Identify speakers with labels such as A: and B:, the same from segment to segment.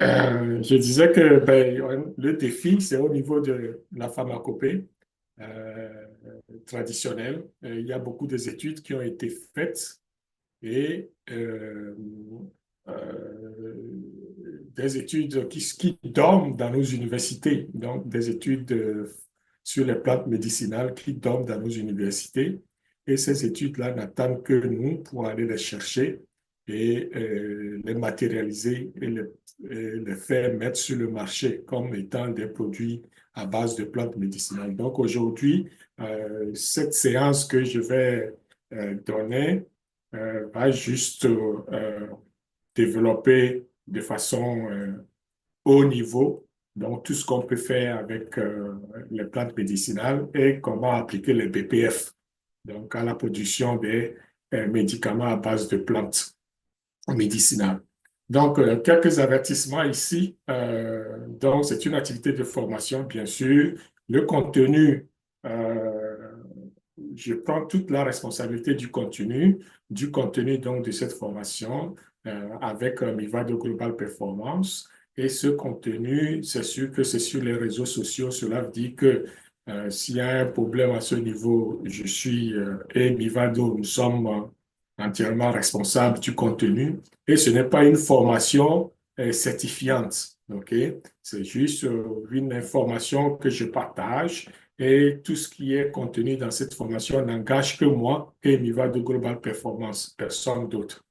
A: Je disais que le défi, c'est au niveau de la pharmacopée euh, traditionnelle. Il y a beaucoup d'études qui ont été faites et des études qui dorment dans nos universités, donc des études sur les plantes médicinales qui dorment dans nos universités. Et ces études-là n'attendent que nous pour aller les chercher et les matérialiser et les faire mettre sur le marché comme étant des produits à base de plantes médicinales. Donc aujourd'hui, cette séance que je vais donner va juste développer de façon haut niveau, donc tout ce qu'on peut faire avec les plantes médicinales et comment appliquer les BPF, donc à la production des médicaments à base de plantes médicinales. Donc, quelques avertissements ici. Donc, c'est une activité de formation, bien sûr. Le contenu, euh, je prends toute la responsabilité du contenu donc de cette formation avec Mivado Global Performance. Et ce contenu, c'est sûr que c'est sur les réseaux sociaux. Cela veut dire que s'il y a un problème à ce niveau, je suis et Mivado, nous sommes entièrement responsables du contenu. Et ce n'est pas une formation certifiante, OK? C'est juste une information que je partage et tout ce qui est contenu dans cette formation n'engage que moi et Miva de Global Performance, personne d'autre.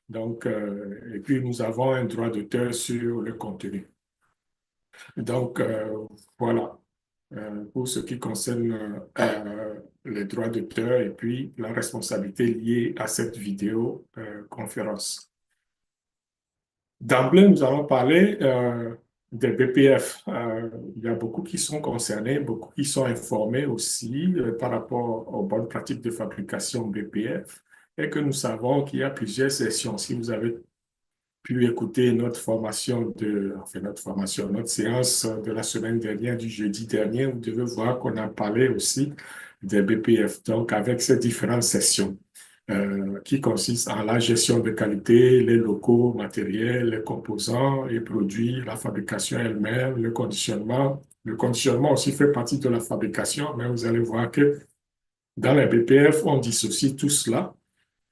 A: Donc, et puis nous avons un droit d'auteur sur le contenu. Donc, voilà, pour ce qui concerne les droits d'auteur et puis la responsabilité liée à cette vidéo conférence. D'emblée, nous allons parler des BPF. Il y a beaucoup qui sont concernés, beaucoup qui sont informés aussi par rapport aux bonnes pratiques de fabrication BPF et que nous savons qu'il y a plusieurs sessions. Si vous avez pu écouter notre séance de la semaine dernière, du jeudi dernier, vous devez voir qu'on a parlé aussi des BPF, donc avec ces différentes sessions qui consistent en la gestion de qualité, les locaux, matériels, les composants et produits, la fabrication elle-même, le conditionnement. Le conditionnement aussi fait partie de la fabrication, mais vous allez voir que dans les BPF, on dissocie tout cela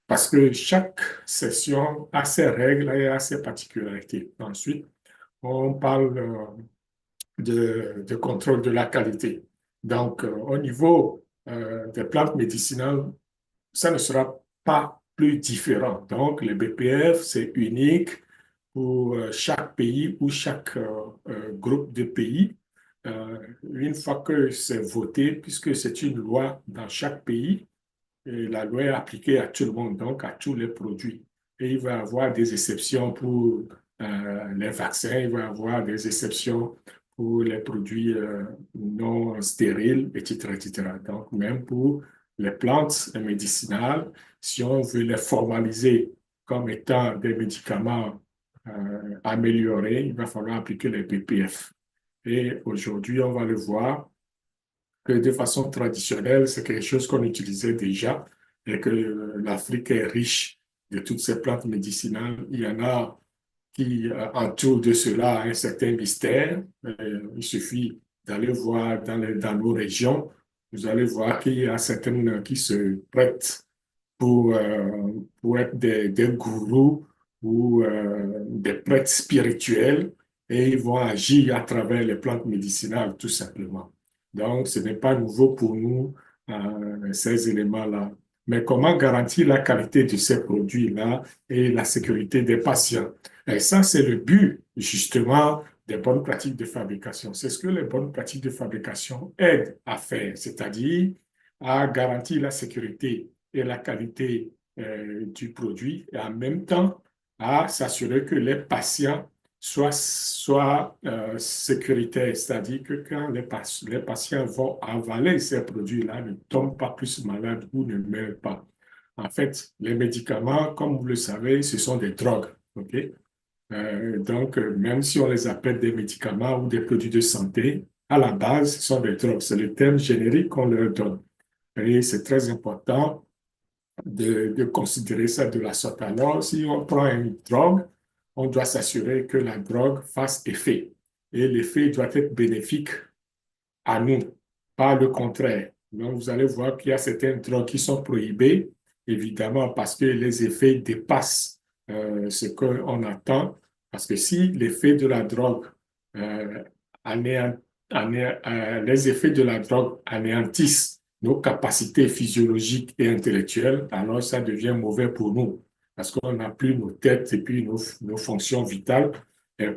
A: parce que chaque session a ses règles et a ses particularités. Ensuite, on parle de contrôle de la qualité. Donc, au niveau des plantes médicinales, ça ne sera pas plus différent. Donc, les BPF, c'est unique pour chaque pays ou chaque groupe de pays. Une fois que c'est voté, puisque c'est une loi dans chaque pays, et la loi est appliquée à tout le monde, donc à tous les produits. Et il va y avoir des exceptions pour les vaccins, il va y avoir des exceptions pour les produits non stériles, etc., etc. Donc, même pour les plantes médicinales, si on veut les formaliser comme étant des médicaments améliorés, il va falloir appliquer les BPF. Et aujourd'hui, on va le voir, que de façon traditionnelle, c'est quelque chose qu'on utilisait déjà et que l'Afrique est riche de toutes ces plantes médicinales. Il y en a qui entourent de cela un certain mystère. Il suffit d'aller voir dans nos régions. Vous allez voir qu'il y a certaines qui se prêtent pour être des gourous ou des prêtres spirituels et ils vont agir à travers les plantes médicinales, tout simplement. Donc, ce n'est pas nouveau pour nous, ces éléments-là. Mais comment garantir la qualité de ces produits-là et la sécurité des patients? Et ça, c'est le but, justement, des bonnes pratiques de fabrication. C'est ce que les bonnes pratiques de fabrication aident à faire, c'est-à-dire à garantir la sécurité et la qualité du produit et en même temps à s'assurer que les patients soient sécuritaires, c'est-à-dire que quand les patients vont avaler ces produits-là, ne tombent pas plus malades ou ne meurent pas. En fait, les médicaments, comme vous le savez, ce sont des drogues. OK? Donc, même si on les appelle des médicaments ou des produits de santé, à la base, ce sont des drogues. C'est le terme générique qu'on leur donne. Et c'est très important de considérer ça de la sorte. Alors, si on prend une drogue, on doit s'assurer que la drogue fasse effet. Et l'effet doit être bénéfique à nous, pas le contraire. Donc, vous allez voir qu'il y a certaines drogues qui sont prohibées, évidemment, parce que les effets dépassent ce qu'on attend. Parce que si l'effet de la drogue, euh, les effets de la drogue anéantissent nos capacités physiologiques et intellectuelles, alors ça devient mauvais pour nous. Parce qu'on n'a plus nos têtes et puis nos fonctions vitales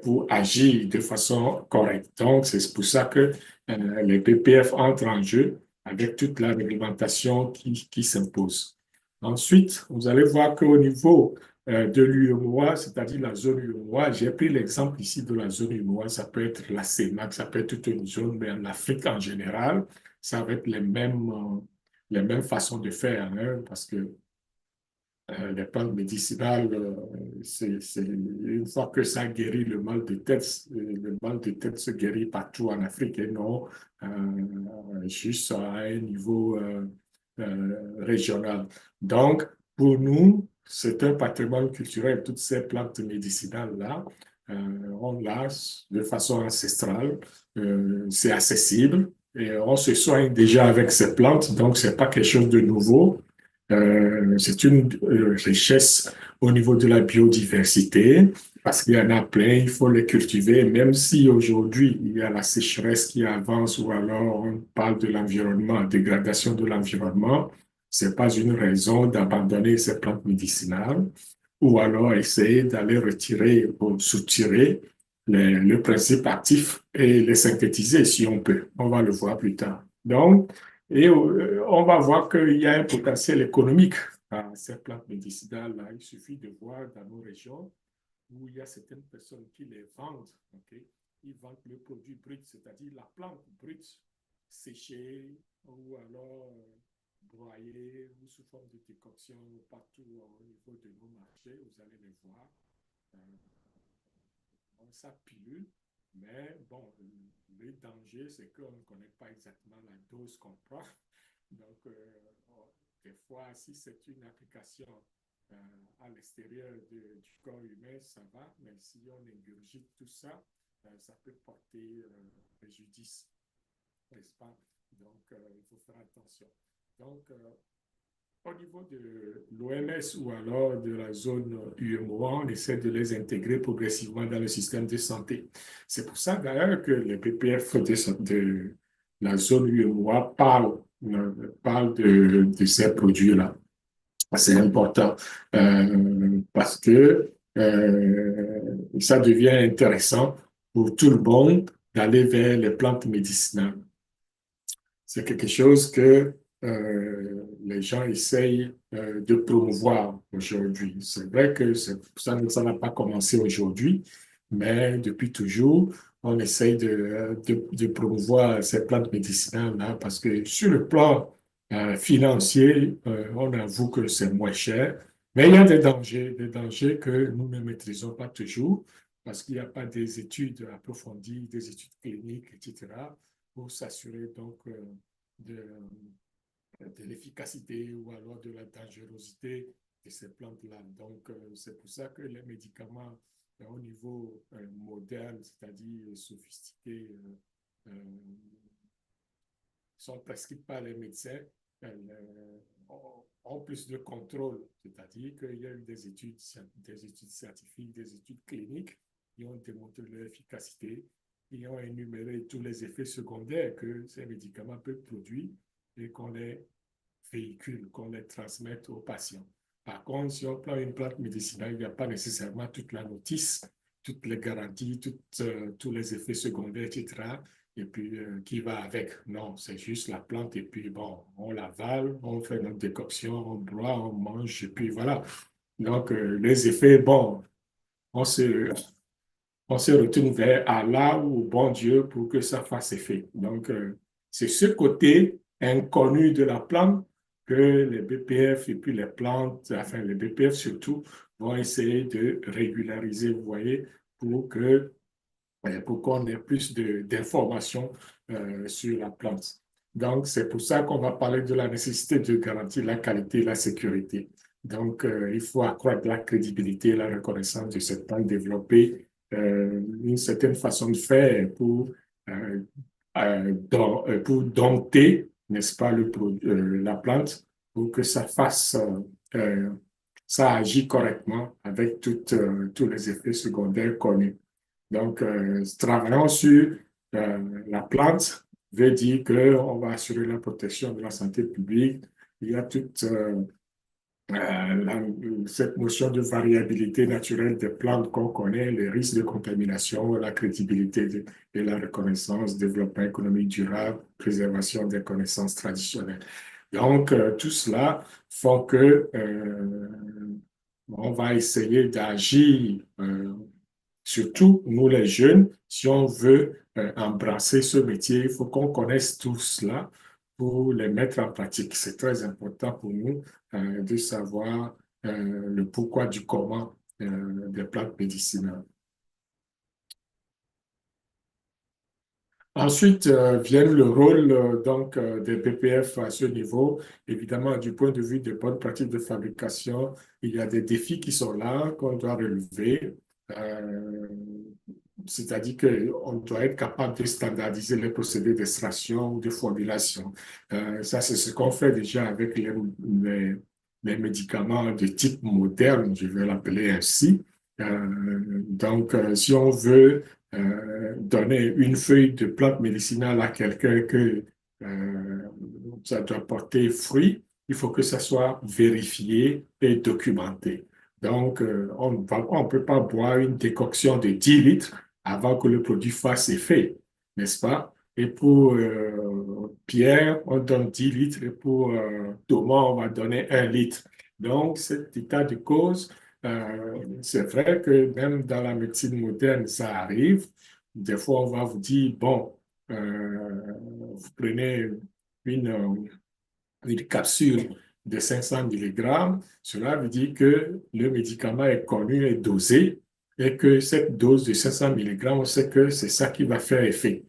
A: pour agir de façon correcte. Donc, c'est pour ça que les PPF entrent en jeu avec toute la réglementation qui s'impose. Ensuite, vous allez voir qu'au niveau de l'UEMOA, c'est-à-dire la zone UEMOA, j'ai pris l'exemple ici de la zone UEMOA, ça peut être la CEMAC, ça peut être toute une zone, mais en Afrique en général, ça va être les mêmes façons de faire, hein, parce que les plantes médicinales, une fois que ça guérit le mal de tête se guérit partout en Afrique et non juste à un niveau régional. Donc, pour nous, c'est un patrimoine culturel, toutes ces plantes médicinales-là, on l'a de façon ancestrale, c'est accessible et on se soigne déjà avec ces plantes, donc c'est pas quelque chose de nouveau. C'est une richesse au niveau de la biodiversité parce qu'il y en a plein, il faut les cultiver, même si aujourd'hui il y a la sécheresse qui avance ou alors on parle de l'environnement, dégradation de l'environnement, c'est pas une raison d'abandonner ces plantes médicinales ou alors essayer d'aller retirer ou soutirer le principe actif et les synthétiser si on peut. On va le voir plus tard. Donc, on va voir qu'il y a un potentiel économique à ces plantes médicinales-là. Il suffit de voir dans nos régions où il y a certaines personnes qui les vendent. Okay? Ils vendent le produit brut, c'est-à-dire la plante brute, séchée ou alors broyée ou sous forme de décoction partout au niveau de nos marchés. Vous allez les voir. Euh, ça pilule, mais bon, le danger, c'est qu'on ne connaît pas exactement la dose qu'on prend. Donc, des fois, si c'est une application à l'extérieur du corps humain, ça va, mais si on ingurgite tout ça, ça peut porter préjudice, n'est-ce pas? Donc, il faut faire attention. Donc, au niveau de l'OMS ou alors de la zone UEMOA, on essaie de les intégrer progressivement dans le système de santé. C'est pour ça d'ailleurs que les PPF de la zone UEMOA parlent de ces produits-là. C'est important parce que ça devient intéressant pour tout le monde d'aller vers les plantes médicinales. C'est quelque chose que les gens essayent de promouvoir aujourd'hui. C'est vrai que ça n'a pas commencé aujourd'hui, mais depuis toujours, on essaye de promouvoir ces plantes médicinales-là parce que sur le plan financier, on avoue que c'est moins cher, mais il y a des dangers que nous ne maîtrisons pas toujours parce qu'il n'y a pas des études approfondies, des études cliniques, etc., pour s'assurer donc de, de l'efficacité ou alors de la dangerosité de ces plantes-là. Donc, c'est pour ça que les médicaments au niveau moderne, c'est-à-dire sophistiqué, sont prescrits par les médecins, ont plus de contrôle, c'est-à-dire qu'il y a eu des études scientifiques, des études cliniques qui ont démontré leur efficacité, qui ont énuméré tous les effets secondaires que ces médicaments peuvent produire et qu'on les véhicule, qu'on les transmette aux patients. Par contre, si on prend une plante médicinale, il n'y a pas nécessairement toute la notice, toutes les garanties, tous les effets secondaires, etc. Et puis, qui va avec. Non, c'est juste la plante et puis, bon, on l'avale, on fait notre décoction, on broie, on mange et puis voilà. Donc, les effets, bon, on se, on se retourne vers Allah ou au bon Dieu pour que ça fasse effet. Donc, c'est ce côté inconnu de la plante que les BPF et puis les plantes, enfin les BPF surtout, vont essayer de régulariser, vous voyez, pour qu'on ait plus d'informations sur la plante. Donc, c'est pour ça qu'on va parler de la nécessité de garantir la qualité et la sécurité. Donc, il faut accroître la crédibilité et la reconnaissance de cette plante, développer une certaine façon de faire euh, pour dompter, n'est-ce pas, la plante, pour que ça fasse, ça agit correctement avec tous les effets secondaires connus. Donc, travaillons sur la plante veut dire qu'on va assurer la protection de la santé publique. Il y a toute cette notion de variabilité naturelle des plantes qu'on connaît, les risques de contamination, la crédibilité et la reconnaissance, développement économique durable, préservation des connaissances traditionnelles. Donc, tout cela font que on va essayer d'agir, surtout nous les jeunes, si on veut embrasser ce métier, il faut qu'on connaisse tout cela pour les mettre en pratique. C'est très important pour nous de savoir le pourquoi du comment des plantes médicinales. Ensuite vient le rôle des PPF à ce niveau. Évidemment, du point de vue des bonnes pratiques de fabrication, il y a des défis qui sont là qu'on doit relever. Euh, C'est-à-dire qu'on doit être capable de standardiser les procédés d'extraction ou de formulation. Ça, c'est ce qu'on fait déjà avec les médicaments de type moderne, je vais l'appeler ainsi. Si on veut donner une feuille de plante médicinale à quelqu'un que ça doit porter fruit, il faut que ça soit vérifié et documenté. Donc, on ne peut pas boire une décoction de 10 litres avant que le produit fasse effet, n'est-ce pas? Et pour Pierre, on donne 10 litres et pour Thomas, on va donner 1 litre. Donc, cet état de cause, c'est vrai que même dans la médecine moderne, ça arrive. Des fois, on va vous dire, bon, vous prenez une, une capsule de 500 milligrammes, cela veut dire que le médicament est connu et dosé et que cette dose de 500 milligrammes, on sait que c'est ça qui va faire effet,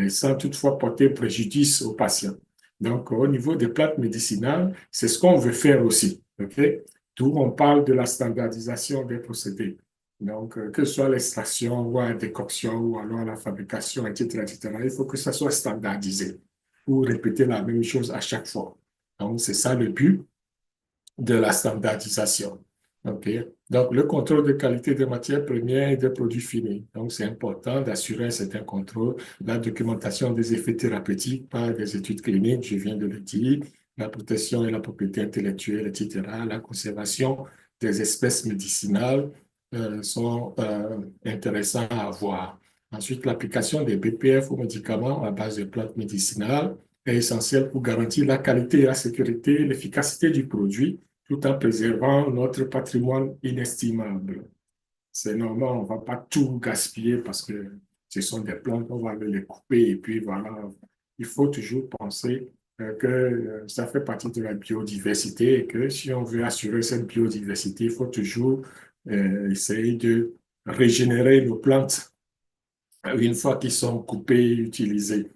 A: sans toutefois porter préjudice au patient. Donc, au niveau des plantes médicinales, c'est ce qu'on veut faire aussi. OK? D'où on parle de la standardisation des procédés. Donc, que ce soit l'extraction ou la décoction ou alors la fabrication, etc., etc., il faut que ça soit standardisé pour répéter la même chose à chaque fois. Donc, c'est ça le but de la standardisation. OK? Donc, le contrôle de qualité des matières premières et des produits finis. Donc, c'est important d'assurer un certain contrôle. La documentation des effets thérapeutiques par des études cliniques, je viens de le dire, la protection et la propriété intellectuelle, etc., la conservation des espèces médicinales sont intéressants à avoir. Ensuite, l'application des BPF aux médicaments à base de plantes médicinales est essentielle pour garantir la qualité, la sécurité et l'efficacité du produit tout en préservant notre patrimoine inestimable. C'est normal, on ne va pas tout gaspiller parce que ce sont des plantes, on va les couper et puis voilà. Il faut toujours penser que ça fait partie de la biodiversité et que si on veut assurer cette biodiversité, il faut toujours essayer de régénérer nos plantes une fois qu'ils sont coupés et utilisés.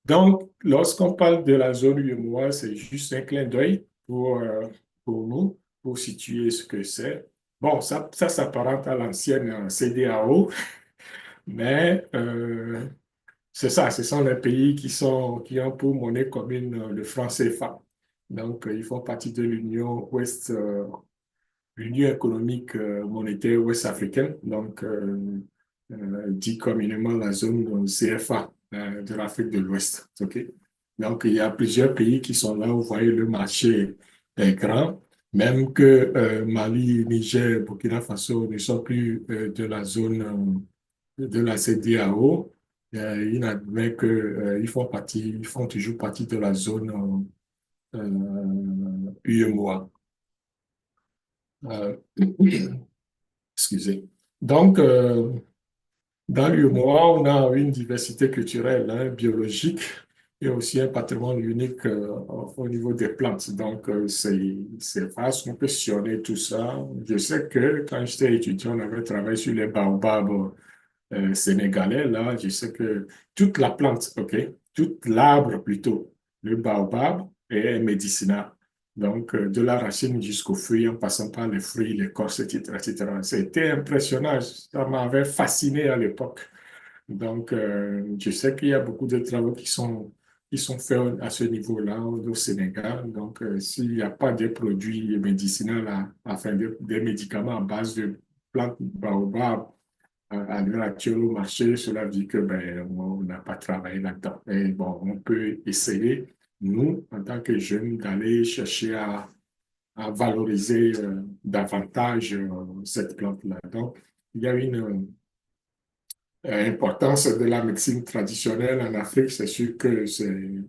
A: Donc, lorsqu'on parle de la zone UEMOA, c'est juste un clin d'œil pour nous, pour situer ce que c'est. Bon, ça s'apparente à l'ancienne CEDEAO, mais c'est ça, ce sont les pays qui ont pour monnaie commune le franc CFA. Donc, ils font partie de l'Union économique monétaire ouest-africaine, donc dit communément la zone CFA de l'Afrique de l'Ouest. OK? Donc, il y a plusieurs pays qui sont là, vous voyez, le marché est grand, même que Mali, Niger, Burkina Faso ne sont plus de la zone de la CEDEAO. Il admet ils font toujours partie de la zone UEMOA. Euh, excusez. Donc, dans l'UEMOA, on a une diversité culturelle, hein, biologique et aussi un patrimoine unique au niveau des plantes. Donc, c'est vaste, on peut sillonner tout ça. Je sais que quand j'étais étudiant, on avait travaillé sur les baobabs sénégalais. Là, je sais que toute la plante, OK, toute l'arbre plutôt, le baobab est médicinal. Donc, de la racine jusqu'au fruit, en passant par les fruits, l'écorce, etc., etc. C'était impressionnant. Ça m'avait fasciné à l'époque. Donc, je sais qu'il y a beaucoup de travaux qui sont faits à ce niveau-là au Sénégal. Donc, s'il n'y a pas de produits médicinaux, enfin des médicaments à base de plantes baobab à l'heure actuelle au marché, cela dit que ben, on n'a pas travaillé là-dedans. Mais bon, on peut essayer, nous, en tant que jeunes, d'aller chercher à valoriser davantage cette plante-là. Donc, il y a une importance de la médecine traditionnelle en Afrique, c'est sûr que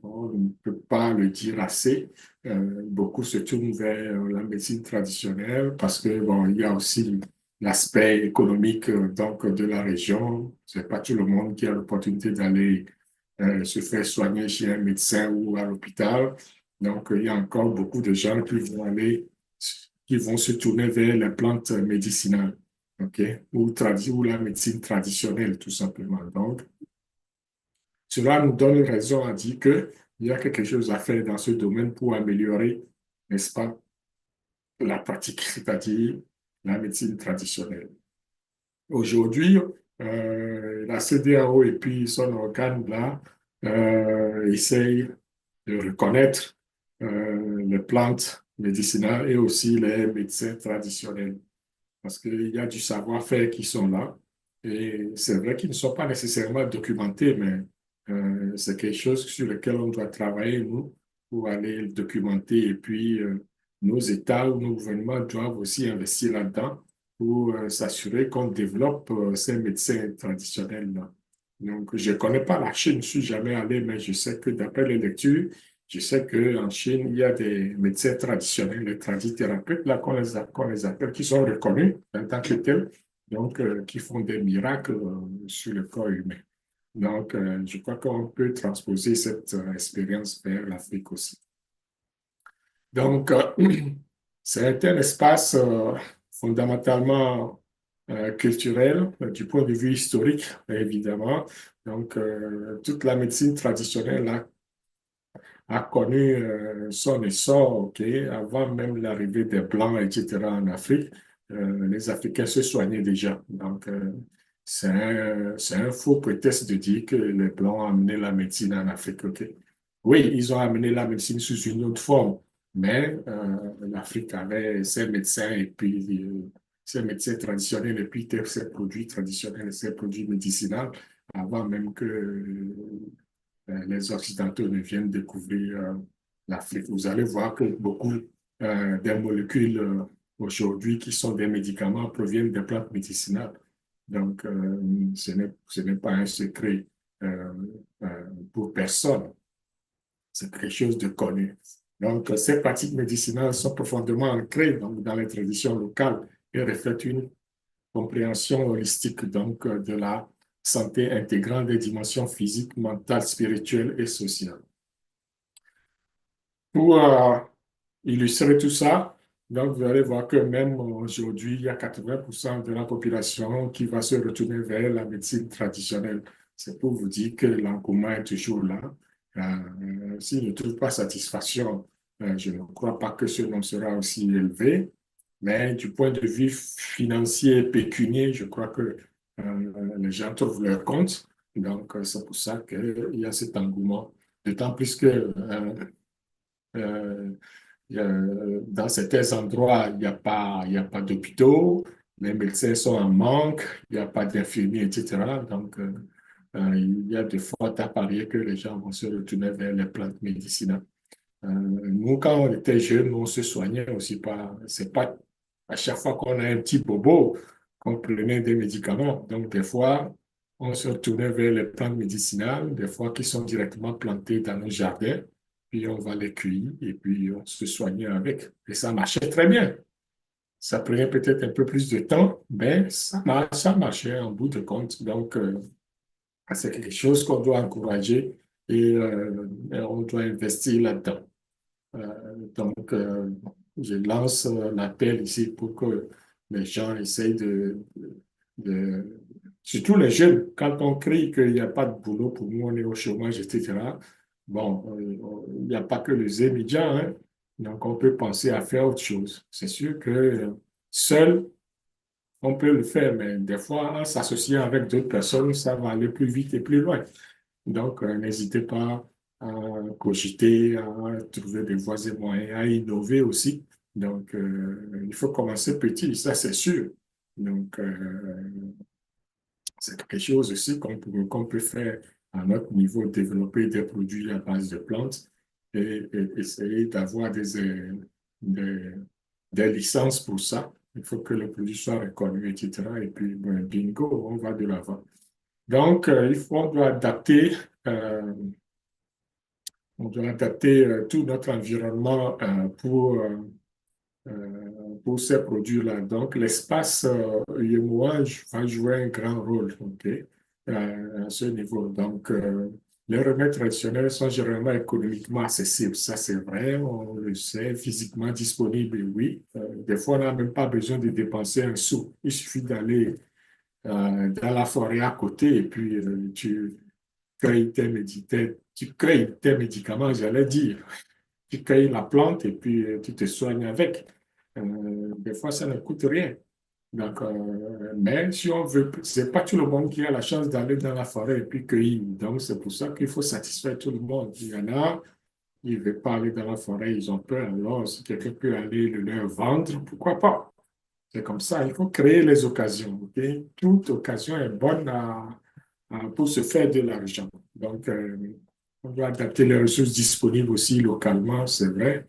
A: on ne peut pas le dire assez. Beaucoup se tournent vers la médecine traditionnelle parce que bon, il y a aussi l'aspect économique donc de la région. C'est pas tout le monde qui a l'opportunité d'aller se faire soigner chez un médecin ou à l'hôpital. Donc, il y a encore beaucoup de gens qui vont se tourner vers les plantes médicinales. OK? Ou la médecine traditionnelle, tout simplement. Donc, cela nous donne raison à dire qu'il y a quelque chose à faire dans ce domaine pour améliorer, n'est-ce pas, la pratique, c'est-à-dire la médecine traditionnelle. Aujourd'hui, la CEDEAO et puis son organe là essayent de reconnaître les plantes médicinales et aussi les médecins traditionnels parce qu'il y a du savoir-faire qui sont là. Et c'est vrai qu'ils ne sont pas nécessairement documentés, mais c'est quelque chose sur lequel on doit travailler, nous, pour aller le documenter. Et puis, nos États ou nos gouvernements doivent aussi investir là-dedans pour s'assurer qu'on développe ces médecins traditionnels-là. Donc, je ne connais pas la Chine, je ne suis jamais allé, mais je sais que d'après les lectures, je sais qu'en Chine, il y a des médecins traditionnels, les tradithérapeutes, là, qu'on les appelle, qui sont reconnus en tant que tels, donc qui font des miracles sur le corps humain. Donc, je crois qu'on peut transposer cette expérience vers l'Afrique aussi. Donc, c'est un espace fondamentalement culturel, du point de vue historique, évidemment. Donc, toute la médecine traditionnelle a connu son essor, ok, avant même l'arrivée des Blancs, etc. en Afrique. Les Africains se soignaient déjà. Donc, c'est un faux prétexte de dire que les Blancs ont amené la médecine en Afrique, ok. Oui, ils ont amené la médecine sous une autre forme, mais l'Afrique avait ses médecins et puis ses médecins traditionnels et puis ses produits traditionnels et ses produits médicinaux avant même que les Occidentaux ne viennent découvrir l'Afrique. Vous allez voir que beaucoup des molécules aujourd'hui qui sont des médicaments proviennent des plantes médicinales. Donc, ce n'est pas un secret euh, pour personne. C'est quelque chose de connu. Donc, ces pratiques médicinales sont profondément ancrées donc, dans les traditions locales et reflètent une compréhension holistique donc, de la santé intégrant des dimensions physiques, mentales, spirituelles et sociales. Pour illustrer tout ça, donc vous allez voir que même aujourd'hui, il y a 80% de la population qui va se retourner vers la médecine traditionnelle. C'est pour vous dire que l'engouement est toujours là. S'il ne trouve pas satisfaction, je ne crois pas que ce nombre sera aussi élevé. Mais du point de vue financier et pécunier, je crois que les gens trouvent leur compte. Donc, c'est pour ça qu'il y a cet engouement. D'autant plus que euh, dans certains endroits, il y a pas d'hôpitaux, les médecins sont en manque, il n'y a pas d'infirmiers, etc. Donc, il y a de fortes à parier que les gens vont se retourner vers les plantes médicinales. Nous, quand on était jeunes, on se soignait aussi pas. C'est pas à chaque fois qu'on a un petit bobo qu'on prenait des médicaments. Donc, des fois, on se retournait vers les plantes médicinales, des fois qui sont directement plantées dans nos jardins, puis on va les cueillir et puis on se soignait avec. Et ça marchait très bien. Ça prenait peut-être un peu plus de temps, mais ça marchait en bout de compte. Donc, c'est quelque chose qu'on doit encourager et on doit investir là-dedans. Donc, je lance l'appel ici pour que les gens essayent de- surtout les jeunes, quand on crie qu'il n'y a pas de boulot pour nous, on est au chômage, etc. Bon, il n'y a pas que les immédiats, hein, Donc, on peut penser à faire autre chose. C'est sûr que seul, on peut le faire, mais des fois, en s'associant avec d'autres personnes, ça va aller plus vite et plus loin. Donc, n'hésitez pas à cogiter, à trouver des voies et moyens, à innover aussi. Donc, il faut commencer petit, ça c'est sûr. Donc, c'est quelque chose aussi qu'on peut faire à notre niveau, développer des produits à base de plantes et essayer d'avoir des, des licences pour ça. Il faut que le produit soit reconnu, etc. Et puis, ben, bingo, on va de l'avant. Donc, on doit adapter, euh, tout notre environnement pour ces produits-là. Donc, l'espace UMOA va jouer un grand rôle, ok, à ce niveau. Donc, les remèdes traditionnels sont généralement économiquement accessibles. Ça, c'est vrai, on le sait, physiquement disponible, oui. Des fois, on n'a même pas besoin de dépenser un sou. Il suffit d'aller dans la forêt à côté et puis tu crées tes médicaments, j'allais dire. Tu cueilles la plante et puis tu te soignes avec. Des fois, ça ne coûte rien. Donc, mais si on veut, c'est pas tout le monde qui a la chance d'aller dans la forêt et puis cueillir. Donc, c'est pour ça qu'il faut satisfaire tout le monde. Il y en a, ils ne veulent pas aller dans la forêt, ils ont peur. Alors, si quelqu'un peut aller le leur vendre, pourquoi pas? C'est comme ça, il faut créer les occasions. Ok. Toute occasion est bonne pour se faire de l'argent. Donc, on doit adapter les ressources disponibles aussi localement, c'est vrai.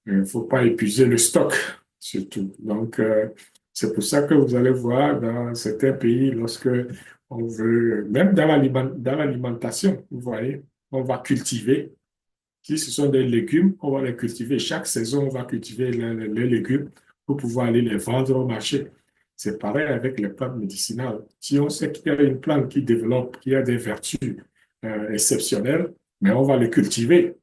A: Il ne faut pas épuiser le stock, surtout. Donc, c'est pour ça que vous allez voir dans certains pays, lorsque on veut, même dans l'alimentation, vous voyez, on va cultiver. Si ce sont des légumes, on va les cultiver. Chaque saison, on va cultiver les légumes pour pouvoir aller les vendre au marché. C'est pareil avec les plantes médicinales. Si on sait qu'il y a une plante qui développe, qui a des vertus exceptionnelles, mais on va les cultiver,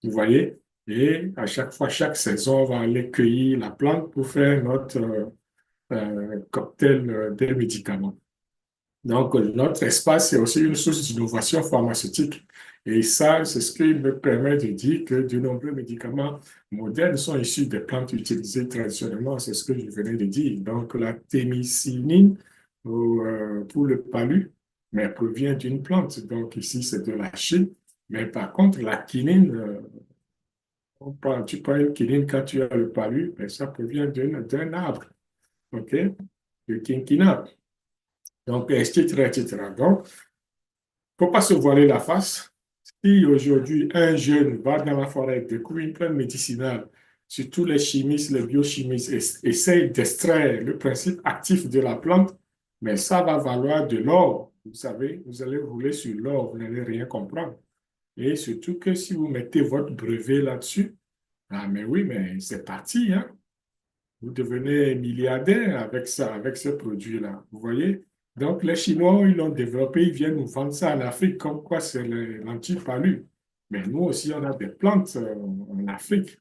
A: vous voyez? Et à chaque fois, chaque saison, on va aller cueillir la plante pour faire notre cocktail des médicaments. Donc, notre espace est aussi une source d'innovation pharmaceutique. Et ça, c'est ce qui me permet de dire que de nombreux médicaments modernes sont issus des plantes utilisées traditionnellement. C'est ce que je venais de dire. Donc, la témicinine pour le palu, mais provient d'une plante. Donc, ici, c'est de la Chine. Mais par contre, la quinine, tu prends une quinine quand tu as le palu, mais ça provient d'un arbre. OK? Le quinquina. Donc, etc., etc. Donc, il ne faut pas se voiler la face. Si aujourd'hui un jeune va dans la forêt, découvre une plante médicinale, surtout les chimistes, les biochimistes essayent d'extraire le principe actif de la plante, mais ça va valoir de l'or. Vous savez, vous allez rouler sur l'or, vous n'allez rien comprendre. Et surtout que si vous mettez votre brevet là-dessus, ah mais oui, mais c'est parti, hein. Vous devenez milliardaire avec ça, avec ce produit-là. Vous voyez? Donc, les Chinois, ils l'ont développé, ils viennent nous vendre ça en Afrique, comme quoi c'est l'antipalu. Mais nous aussi, on a des plantes en Afrique.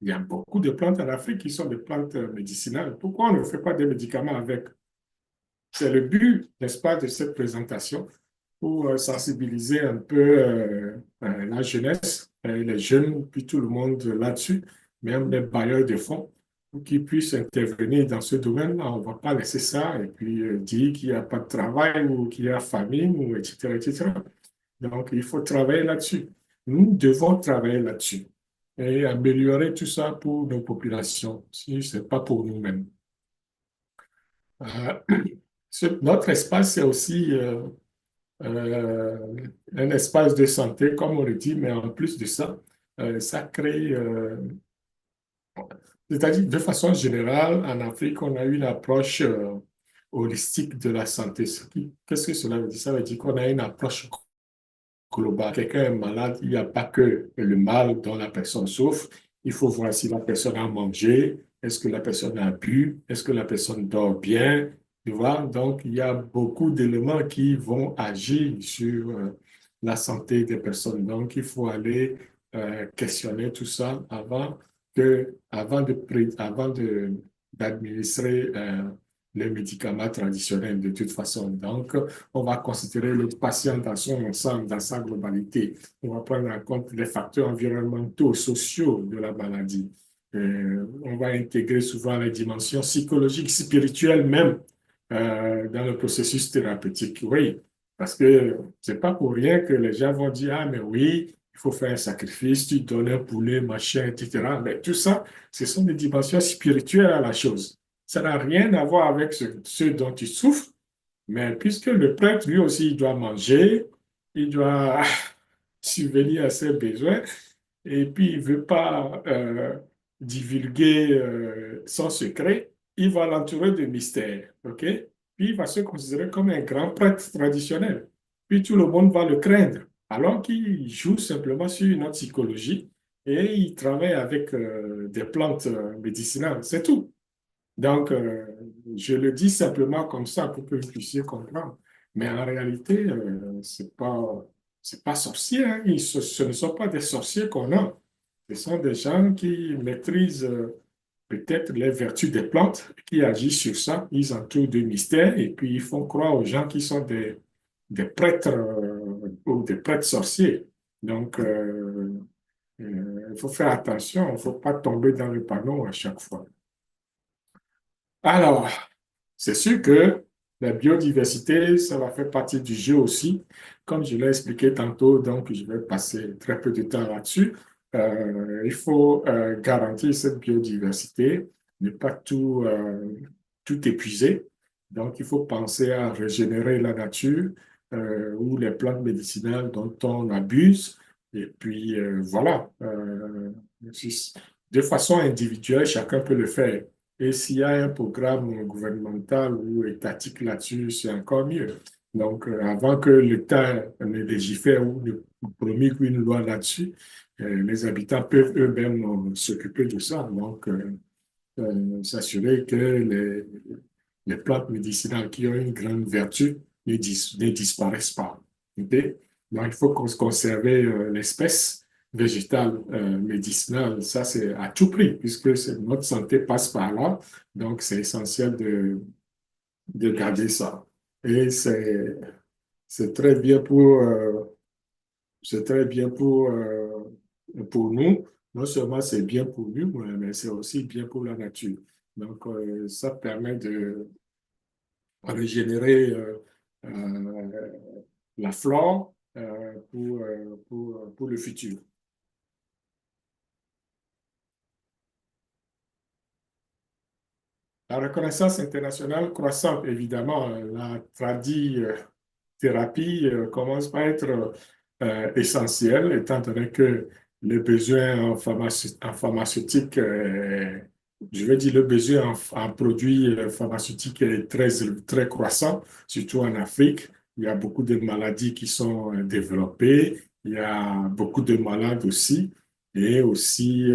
A: Il y a beaucoup de plantes en Afrique qui sont des plantes médicinales. Pourquoi on ne fait pas des médicaments avec? C'est le but, n'est-ce pas, de cette présentation pour sensibiliser un peu la jeunesse, les jeunes, puis tout le monde là-dessus, même les bailleurs de fonds, pour qu'ils puissent intervenir dans ce domaine-là. On ne va pas laisser ça et puis dire qu'il n'y a pas de travail ou qu'il y a famine, ou etc., etc. Donc, il faut travailler là-dessus. Nous devons travailler là-dessus et améliorer tout ça pour nos populations, si ce n'est pas pour nous-mêmes. Euh, notre espace, c'est aussi un espace de santé, comme on le dit, mais en plus de ça, ça crée, c'est-à-dire de façon générale, en Afrique, on a une approche holistique de la santé. Qu'est-ce que cela veut dire? Ça veut dire qu'on a une approche globale. Quelqu'un est malade, il n'y a pas que le mal dont la personne souffre. Il faut voir si la personne a mangé, est-ce que la personne a bu, est-ce que la personne dort bien. Tu vois? Donc, il y a beaucoup d'éléments qui vont agir sur la santé des personnes. Donc, il faut aller questionner tout ça avant d'administrer les médicaments traditionnels de toute façon. Donc, on va considérer le patient dans son ensemble, dans sa globalité. On va prendre en compte les facteurs environnementaux, sociaux de la maladie. On va intégrer souvent les dimensions psychologiques, spirituelles même dans le processus thérapeutique. Oui, parce que c'est pas pour rien que les gens vont dire, ah, mais oui, il faut faire un sacrifice, tu donnes un poulet, machin, etc. Mais tout ça, ce sont des dimensions spirituelles à la chose. Ça n'a rien à voir avec ce dont tu souffres, mais puisque le prêtre, lui aussi, il doit manger, il doit subvenir à ses besoins, et puis il ne veut pas divulguer son secret, il va l'entourer de mystères, OK? Puis il va se considérer comme un grand prêtre traditionnel. Puis tout le monde va le craindre, alors qu'il joue simplement sur une autre psychologie et il travaille avec des plantes médicinales, c'est tout. Donc, je le dis simplement comme ça pour que vous puissiez comprendre. Mais en réalité, c'est pas sorcier, hein. Ce ne sont pas des sorciers qu'on a. Ce sont des gens qui maîtrisent peut-être les vertus des plantes, qui agissent sur ça. Ils entourent de mystères et puis ils font croire aux gens qui sont des prêtres ou des prêtres sorciers. Donc, il faut faire attention, il ne faut pas tomber dans le panneau à chaque fois. Alors, c'est sûr que la biodiversité, ça va faire partie du jeu aussi. Comme je l'ai expliqué tantôt, donc je vais passer très peu de temps là-dessus. Il faut garantir cette biodiversité, ne pas tout épuiser. Donc, il faut penser à régénérer la nature ou les plantes médicinales dont on abuse. Et puis, voilà. De façon individuelle, chacun peut le faire. Et s'il y a un programme gouvernemental ou étatique là-dessus, c'est encore mieux. Donc, avant que l'État ne légifère ou ne promulgue une loi là-dessus, les habitants peuvent eux-mêmes s'occuper de ça. Donc, s'assurer que les plantes médicinales qui ont une grande vertu ne disparaissent pas. OK? Donc, il faut conserver l'espèce végétale médicinale. Ça, c'est à tout prix, puisque notre santé passe par là. Donc, c'est essentiel de garder ça. Et c'est très bien c'est très bien pour nous. Non seulement c'est bien pour nous, mais c'est aussi bien pour la nature. Donc, ça permet de régénérer la flore pour le futur. La reconnaissance internationale croissante, évidemment, la thérapie commence par être essentielle, étant donné que le besoin en pharmaceutique, je veux dire, le besoin en produits pharmaceutiques est très croissant, surtout en Afrique. Il y a beaucoup de maladies qui sont développées, il y a beaucoup de malades aussi. Et aussi,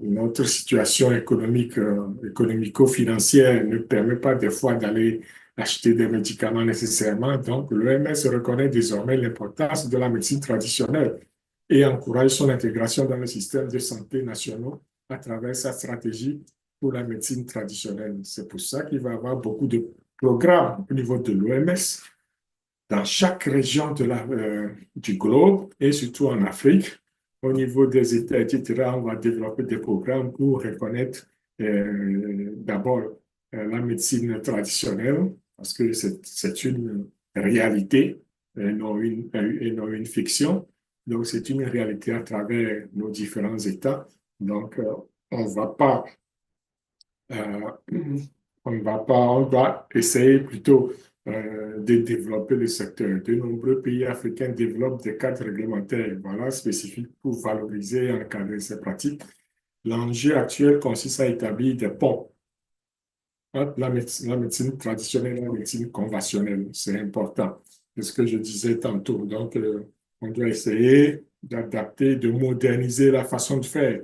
A: notre situation économique, économico-financière ne permet pas des fois d'aller acheter des médicaments nécessairement. Donc, l'OMS reconnaît désormais l'importance de la médecine traditionnelle et encourage son intégration dans le système de santé nationaux à travers sa stratégie pour la médecine traditionnelle. C'est pour ça qu'il va y avoir beaucoup de programmes au niveau de l'OMS dans chaque région du globe et surtout en Afrique. Au niveau des États, etc., on va développer des programmes pour reconnaître d'abord la médecine traditionnelle, parce que c'est une réalité et non une fiction. Donc, c'est une réalité à travers nos différents États. Donc, on ne va pas euh, on va essayer plutôt de développer le secteur. De nombreux pays africains développent des cadres réglementaires, voilà, spécifiques pour valoriser et encadrer ces pratiques. L'enjeu actuel consiste à établir des ponts entre la médecine traditionnelle et la médecine conventionnelle. C'est important. C'est ce que je disais tantôt. Donc, on doit essayer d'adapter, de moderniser la façon de faire.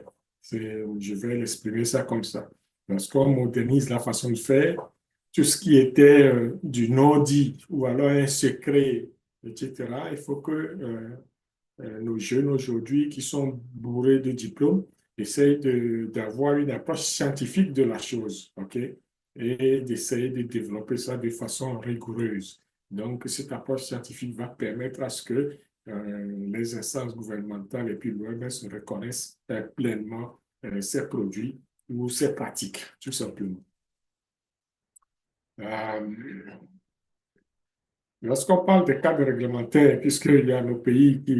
A: Je vais l'exprimer ça comme ça. Lorsqu'on modernise la façon de faire, tout ce qui était du non-dit ou alors un secret, etc., il faut que nos jeunes aujourd'hui qui sont bourrés de diplômes essayent d'avoir une approche scientifique de la chose. OK? et d'essayer de développer ça de façon rigoureuse. Donc, cette approche scientifique va permettre à ce que les instances gouvernementales et puis l'OMS reconnaissent pleinement ces produits ou ces pratiques, tout simplement. Euh, Lorsqu'on parle des cadres réglementaires, puisqu'il y a nos pays qui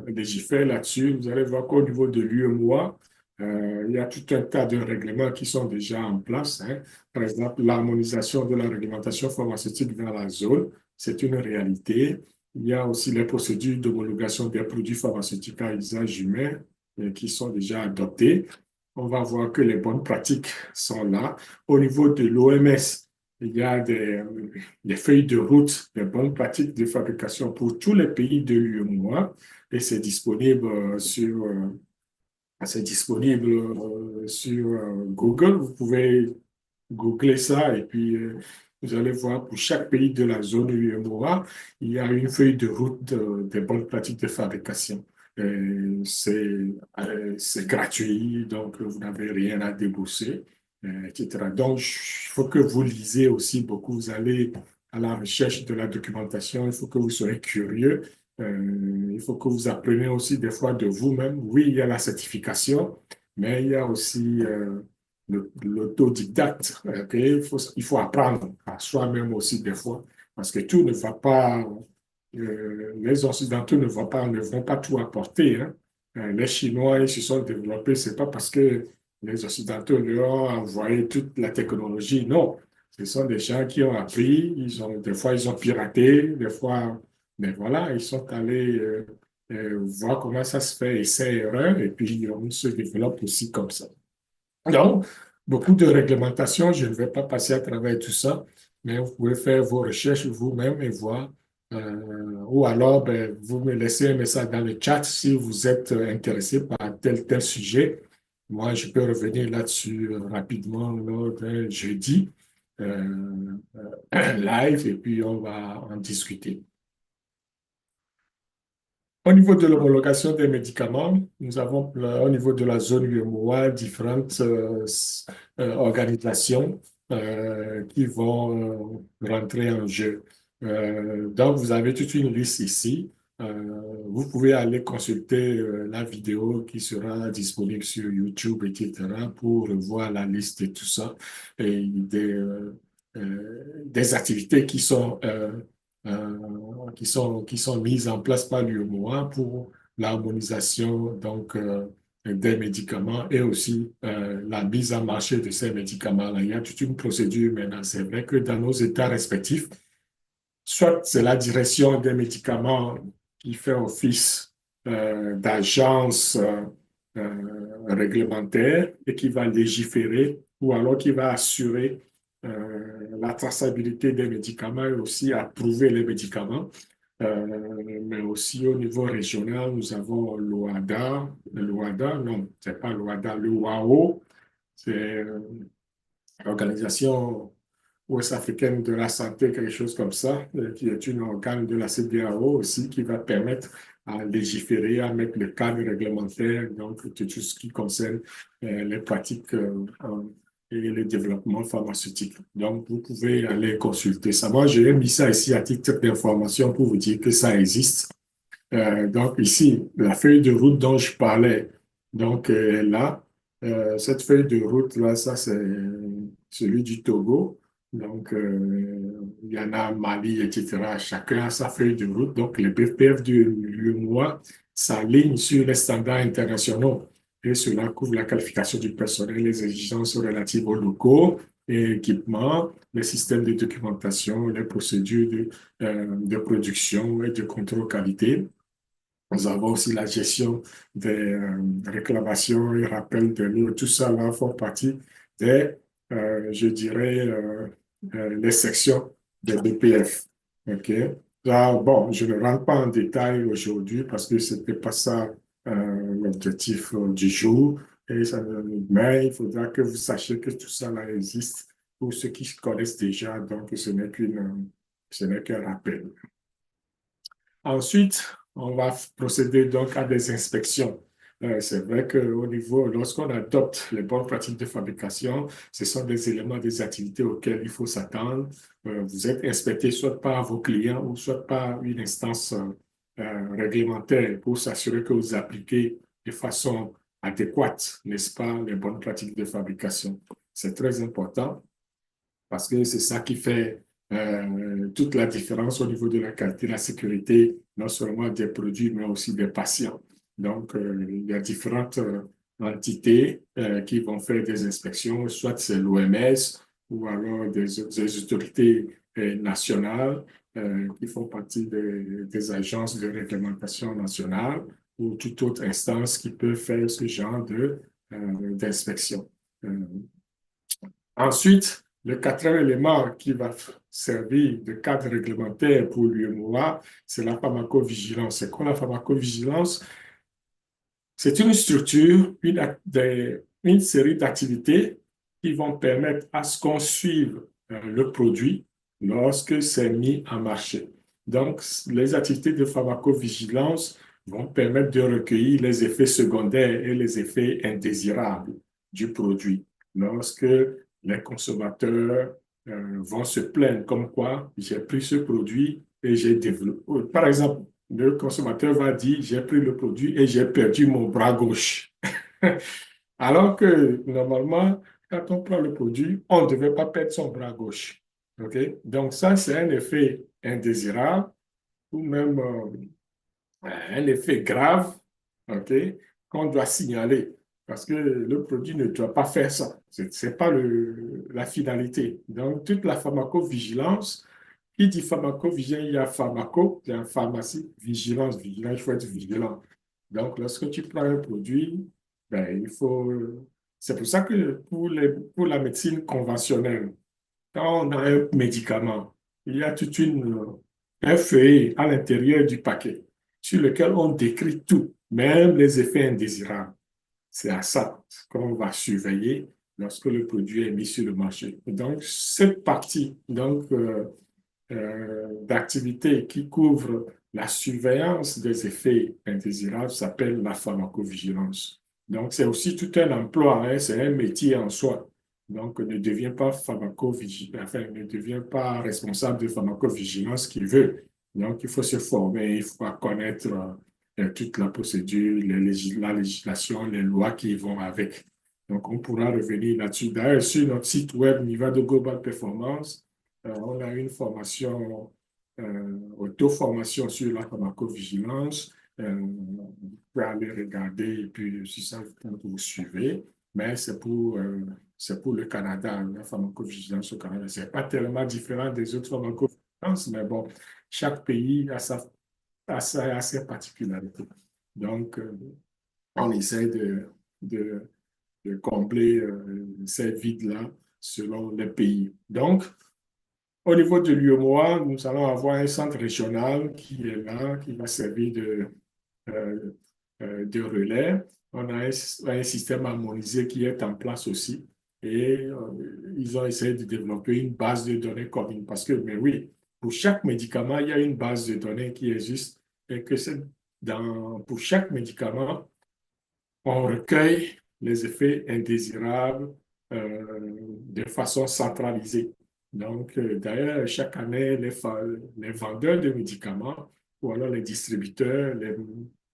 A: légifèrent là-dessus, vous allez voir qu'au niveau de l'UEMOA, il y a tout un tas de règlements qui sont déjà en place, hein. Par exemple, l'harmonisation de la réglementation pharmaceutique dans la zone, c'est une réalité. Il y a aussi les procédures d'homologation des produits pharmaceutiques à usage humain qui sont déjà adoptées. On va voir que les bonnes pratiques sont là. Au niveau de l'OMS, il y a des feuilles de route, des bonnes pratiques de fabrication pour tous les pays de l'UEMOA et c'est disponible sur Google. Vous pouvez googler ça et puis vous allez voir pour chaque pays de la zone UEMOA, il y a une feuille de route des bonnes pratiques de fabrication. C'est gratuit, donc vous n'avez rien à débourser, etc. Donc, il faut que vous lisez aussi beaucoup. Vous allez à la recherche de la documentation, il faut que vous soyez curieux. Il faut que vous appreniez aussi des fois de vous-même. Oui, il y a la certification, mais il y a aussi l'autodidacte. Okay? Il faut apprendre à soi-même aussi des fois, parce que tout ne va pas, les Occidentaux ne vont pas tout apporter, hein. Les Chinois, ils se sont développés, c'est pas parce que les Occidentaux leur ont envoyé toute la technologie, non. Ce sont des gens qui ont appris, des fois ils ont piraté, des fois, mais voilà, ils sont allés voir comment ça se fait, essai-erreur, et puis on se développe aussi comme ça. Donc, beaucoup de réglementations, je ne vais pas passer à travers tout ça, mais vous pouvez faire vos recherches vous-même et voir. Ou alors, ben, vous me laissez un message dans le chat si vous êtes intéressé par tel sujet. Moi, je peux revenir là-dessus rapidement lors d'un jeudi live et puis on va en discuter. Au niveau de l'homologation des médicaments, nous avons au niveau de la zone UEMOA différentes organisations qui vont rentrer en jeu. Donc, vous avez toute une liste ici. Vous pouvez aller consulter la vidéo qui sera disponible sur YouTube, etc., pour voir la liste et tout ça, et des activités qui sont mises en place par l'UEMOA pour l'harmonisation donc, des médicaments et aussi la mise en marché de ces médicaments-là. Il y a toute une procédure maintenant. C'est vrai que dans nos États respectifs, soit c'est la direction des médicaments qui fait office d'agence réglementaire et qui va légiférer ou alors qui va assurer la traçabilité des médicaments et aussi approuver les médicaments. Mais aussi au niveau régional, nous avons l'OADA, non, c'est pas l'OADA, le WAO, c'est l'Organisation ouest-africaine de la santé, quelque chose comme ça, qui est une organe de la CEDEAO aussi, qui va permettre à légiférer, à mettre le cadre réglementaire, donc tout ce qui concerne les pratiques et le développement pharmaceutique. Donc, vous pouvez aller consulter ça. Moi, j'ai mis ça ici à titre d'information pour vous dire que ça existe. Donc, ici, la feuille de route dont je parlais, donc là, cette feuille de route-là, ça, c'est celui du Togo. Donc, il y en a Mali, etc. Chacun a sa feuille de route. Donc, les BPF du l'UEMOA s'alignent sur les standards internationaux. Et cela couvre la qualification du personnel, les exigences relatives aux locaux et équipements, les systèmes de documentation, les procédures de production et de contrôle qualité. Nous avons aussi la gestion des réclamations et rappels de l'eau. Tout ça là font partie des, je dirais, les sections des BPF. OK? Là, bon, je ne rentre pas en détail aujourd'hui parce que ce n'était pas ça l'objectif du jour. Mais il faudra que vous sachiez que tout ça là existe pour ceux qui connaissent déjà. Donc, ce n'est qu'un rappel. Ensuite, on va procéder donc à des inspections. C'est vrai qu'au niveau, lorsqu'on adopte les bonnes pratiques de fabrication, ce sont des éléments, des activités auxquelles il faut s'attendre. Vous êtes inspecté soit par vos clients ou soit par une instance réglementaire pour s'assurer que vous appliquez de façon adéquate, n'est-ce pas, les bonnes pratiques de fabrication. C'est très important parce que c'est ça qui fait toute la différence au niveau de la qualité, la sécurité, non seulement des produits, mais aussi des patients. Donc, il y a différentes entités qui vont faire des inspections, soit c'est l'OMS ou alors des autorités nationales qui font partie des agences de réglementation nationale ou toute autre instance qui peut faire ce genre d'inspection. Ensuite, le quatrième élément qui va servir de cadre réglementaire pour l'UMOA, c'est la pharmacovigilance. C'est quoi la pharmacovigilance? C'est une structure, une série d'activités qui vont permettre à ce qu'on suive le produit lorsque c'est mis en marché. Donc, les activités de pharmacovigilance vont permettre de recueillir les effets secondaires et les effets indésirables du produit lorsque les consommateurs vont se plaindre comme quoi j'ai pris ce produit et j'ai développé. Par exemple, le consommateur va dire, j'ai pris le produit et j'ai perdu mon bras gauche. Alors que normalement, quand on prend le produit, on ne devait pas perdre son bras gauche. OK? Donc ça, c'est un effet indésirable ou même un effet grave, OK, qu'on doit signaler parce que le produit ne doit pas faire ça. Ce n'est pas la finalité. Donc, toute la pharmacovigilance, qui dit pharmacovigilance, il y a pharmaco, il y a pharmacie, vigilance, vigilance, il faut être vigilant. Donc, lorsque tu prends un produit, ben, il faut. C'est pour ça que pour la médecine conventionnelle, quand on a un médicament, il y a un feuillet à l'intérieur du paquet sur lequel on décrit tout, même les effets indésirables. C'est à ça qu'on va surveiller lorsque le produit est mis sur le marché. Donc, cette partie d'activité qui couvre la surveillance des effets indésirables s'appelle la pharmacovigilance. Donc, c'est aussi tout un emploi, hein, c'est un métier en soi. Donc, ne devient pas pharmacovigilance, enfin, ne devient pas responsable de pharmacovigilance qu'il veut. Donc, il faut se former, il faut connaître toute la procédure, la législation, les lois qui vont avec. Donc, on pourra revenir là-dessus. D'ailleurs, sur notre site web Nivado Global Performance, on a une formation, auto-formation sur la pharmacovigilance. Vous pouvez aller regarder et puis si ça vous suivez. Mais c'est pour le Canada, la pharmacovigilance au Canada. Ce n'est pas tellement différent des autres pharmacovigilances, mais bon, chaque pays a ses particularités. Donc, on essaie de, de combler ces vides-là selon les pays. Donc, au niveau de l'UEMOA, nous allons avoir un centre régional qui est là, qui va servir euh, de relais. On a un système harmonisé qui est en place aussi. Et ils ont essayé de développer une base de données commune. Parce que, mais oui, pour chaque médicament, il y a une base de données qui existe et que pour chaque médicament, on recueille les effets indésirables de façon centralisée. Donc, d'ailleurs, chaque année, les vendeurs de médicaments ou alors les distributeurs,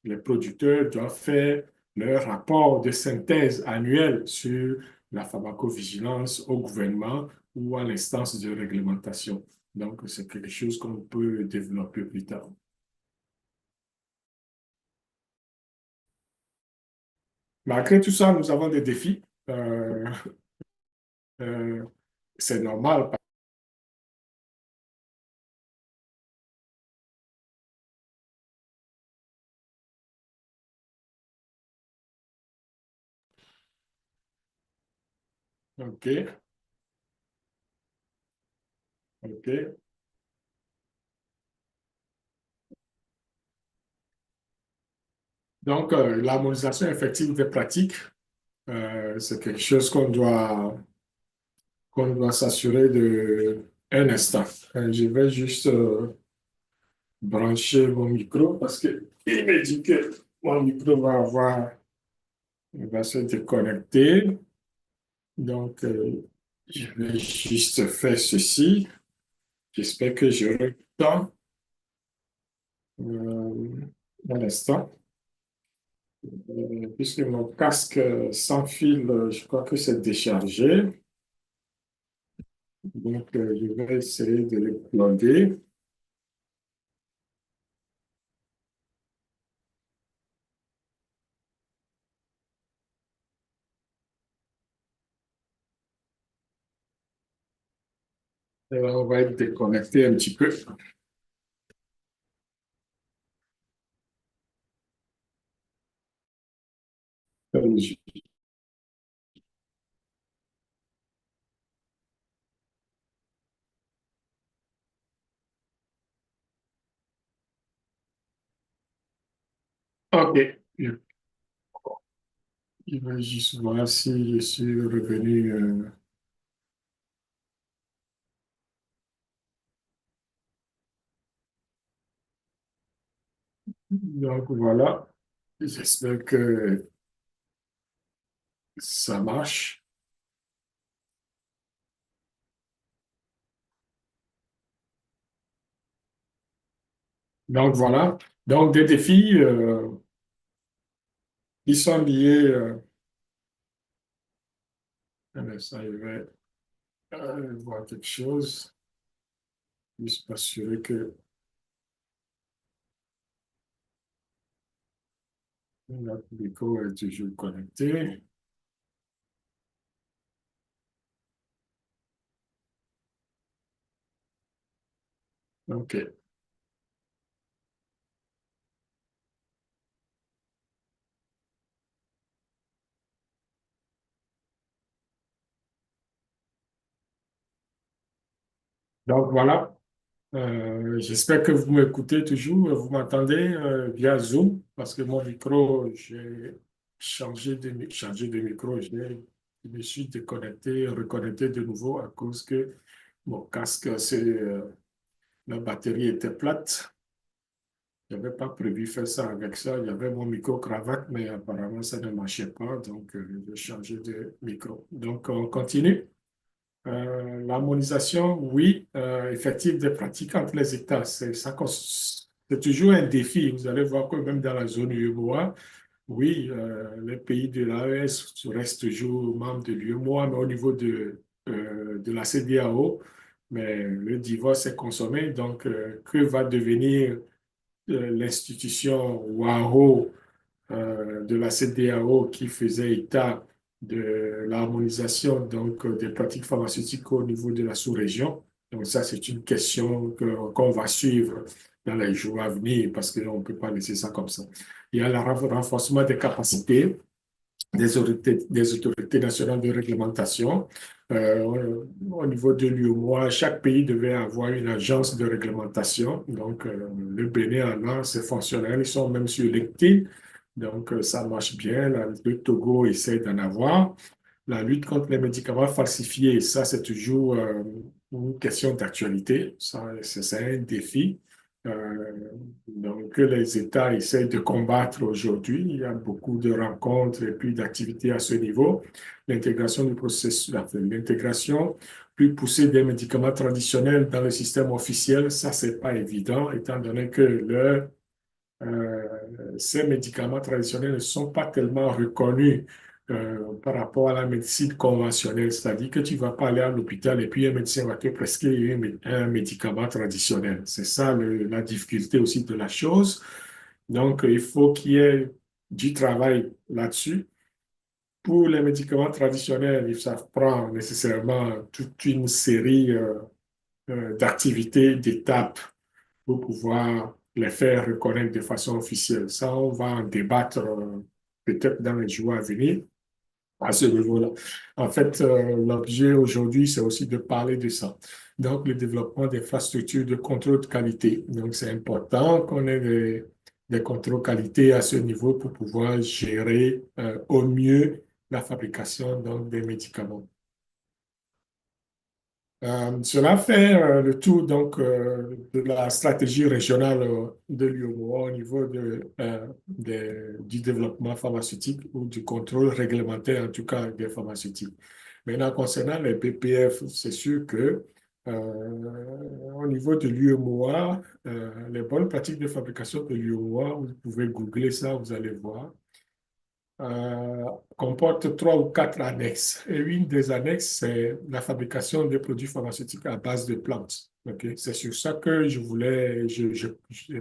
A: les producteurs doivent faire leur rapport de synthèse annuel sur la pharmacovigilance au gouvernement ou à l'instance de réglementation. Donc, c'est quelque chose qu'on peut développer plus tard. Malgré tout ça, nous avons des défis. Euh, c'est normal. OK, OK. Donc, l'harmonisation effective des pratiques, c'est quelque chose qu'on doit s'assurer de un instant. Je vais juste brancher mon micro parce que il me dit que mon micro va avoir Il va se déconnecter. Donc, je vais juste faire ceci. J'espère que j'aurai le temps. Un instant. Puisque mon casque sans fil, je crois que c'est déchargé. Donc, je vais essayer de le plugger. Et là, on va être déconnecté un petit peu. OK. Je vais juste voir si je suis revenu. Donc, voilà. J'espère que ça marche. Donc, voilà. Donc, des défis qui sont liés. Un instant, je vais voir quelque chose. Juste m'assurer que notre micro est toujours connecté. OK. Donc, voilà. J'espère que vous m'écoutez toujours. Vous m'entendez via Zoom parce que mon micro, j'ai changé de micro. Je me suis déconnecté, reconnecté de nouveau à cause que mon casque, la batterie était plate. Je n'avais pas prévu faire ça avec ça. Il y avait mon micro-cravate, mais apparemment, ça ne marchait pas. Donc, j'ai changé de micro. Donc, on continue. L'harmonisation, oui, effective des pratiques entre les États, c'est toujours un défi. Vous allez voir que même dans la zone UEMOA, oui, les pays de l'AES restent toujours membres de l'UEMOA, mais au niveau de la CEDEAO, mais le divorce est consommé. Donc, que va devenir l'institution WAHO de la CEDEAO qui faisait état de l'harmonisation donc des pratiques pharmaceutiques au niveau de la sous-région. Donc ça, c'est une question qu'on va suivre dans les jours à venir parce qu'on ne peut pas laisser ça comme ça. Il y a le renforcement des capacités des autorités nationales de réglementation. Au niveau de l'UEMOA, chaque pays devait avoir une agence de réglementation. Donc, le Bénin en a ses fonctionnaires, ils sont même sur LinkedIn. Donc, ça marche bien. Le Togo essaie d'en avoir. La lutte contre les médicaments falsifiés, ça, c'est toujours une question d'actualité. Ça, c'est un défi. Euh, donc, que les États essayent de combattre aujourd'hui. Il y a beaucoup de rencontres et puis d'activités à ce niveau. L'intégration du processus, enfin, l'intégration plus poussée des médicaments traditionnels dans le système officiel, ça, c'est pas évident, étant donné que ces médicaments traditionnels ne sont pas tellement reconnus par rapport à la médecine conventionnelle, c'est-à-dire que tu ne vas pas aller à l'hôpital et puis un médecin va te prescrire un médicament traditionnel. C'est ça la difficulté aussi de la chose. Donc, il faut qu'il y ait du travail là-dessus. Pour les médicaments traditionnels, ça prend nécessairement toute une série d'activités, d'étapes pour pouvoir les faire reconnaître de façon officielle. Ça, on va en débattre peut-être dans les jours à venir à ce niveau-là. En fait, l'objet aujourd'hui, c'est aussi de parler de ça. Donc, le développement d'infrastructures de contrôle de qualité. Donc, c'est important qu'on ait des contrôles qualité à ce niveau pour pouvoir gérer au mieux la fabrication donc, des médicaments. Cela fait le tour donc de la stratégie régionale de l'UEMOA au niveau du développement pharmaceutique ou du contrôle réglementaire, en tout cas des pharmaceutiques. Maintenant, concernant les PPF, c'est sûr que au niveau de l'UEMOA, les bonnes pratiques de fabrication de l'UEMOA, vous pouvez googler ça, vous allez voir euh, comporte trois ou quatre annexes. Et une des annexes, c'est la fabrication des produits pharmaceutiques à base de plantes. Okay? C'est sur ça que je voulais,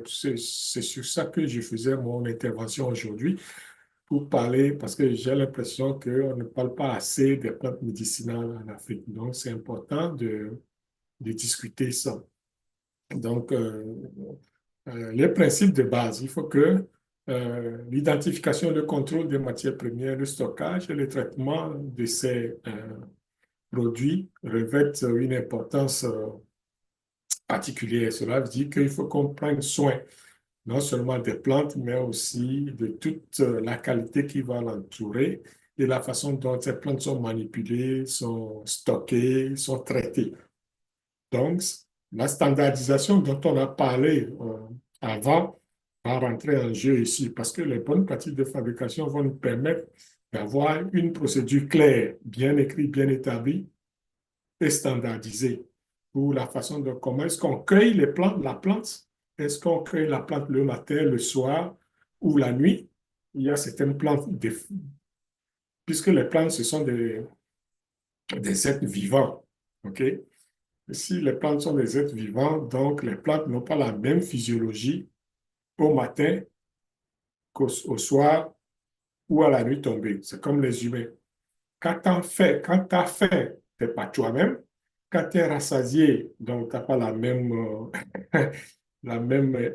A: c'est sur ça que je faisais mon intervention aujourd'hui pour parler, parce que j'ai l'impression qu'on ne parle pas assez des plantes médicinales en Afrique. Donc, c'est important de discuter ça. Donc, les principes de base, il faut que l'identification et le contrôle des matières premières, le stockage et le traitement de ces produits revêtent une importance particulière. Cela veut dire qu'il faut qu'on prenne soin non seulement des plantes, mais aussi de toute la qualité qui va l'entourer et la façon dont ces plantes sont manipulées, sont stockées, sont traitées. Donc, la standardisation dont on a parlé avant va rentrer en jeu ici parce que les bonnes pratiques de fabrication vont nous permettre d'avoir une procédure claire, bien écrite, bien établie et standardisée pour la façon de comment est-ce qu'on cueille les plantes, la plante. Est-ce qu'on cueille la plante le matin, le soir ou la nuit? Il y a certaines plantes, puisque les plantes, ce sont des êtres vivants. OK? Si les plantes sont des êtres vivants, donc les plantes n'ont pas la même physiologie au matin qu'au soir ou à la nuit tombée. C'est comme les humains. Quand tu as faim, tu n'es pas toi-même. Quand tu es rassasié, donc tu n'as pas la même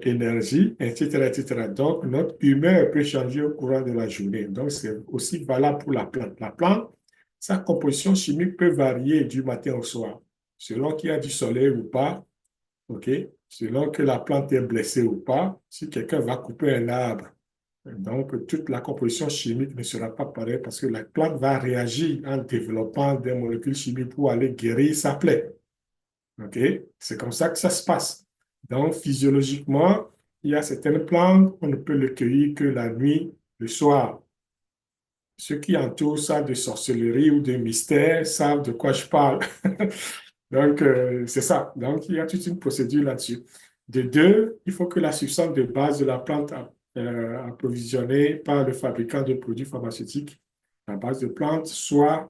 A: énergie, etc., etc. Donc, notre humeur peut changer au courant de la journée. Donc, c'est aussi valable pour la plante. La plante, sa composition chimique peut varier du matin au soir, selon qu'il y a du soleil ou pas, OK? Selon que la plante est blessée ou pas, si quelqu'un va couper un arbre, donc toute la composition chimique ne sera pas pareille parce que la plante va réagir en développant des molécules chimiques pour aller guérir sa plaie. OK? C'est comme ça que ça se passe. Donc, physiologiquement, il y a certaines plantes, on ne peut les cueillir que la nuit, le soir. Ceux qui entourent ça de sorcellerie ou de mystère savent de quoi je parle. Donc, c'est ça. Donc, il y a toute une procédure là-dessus. De deux, il faut que la substance de base de la plante approvisionnée par le fabricant de produits pharmaceutiques à base de plantes soit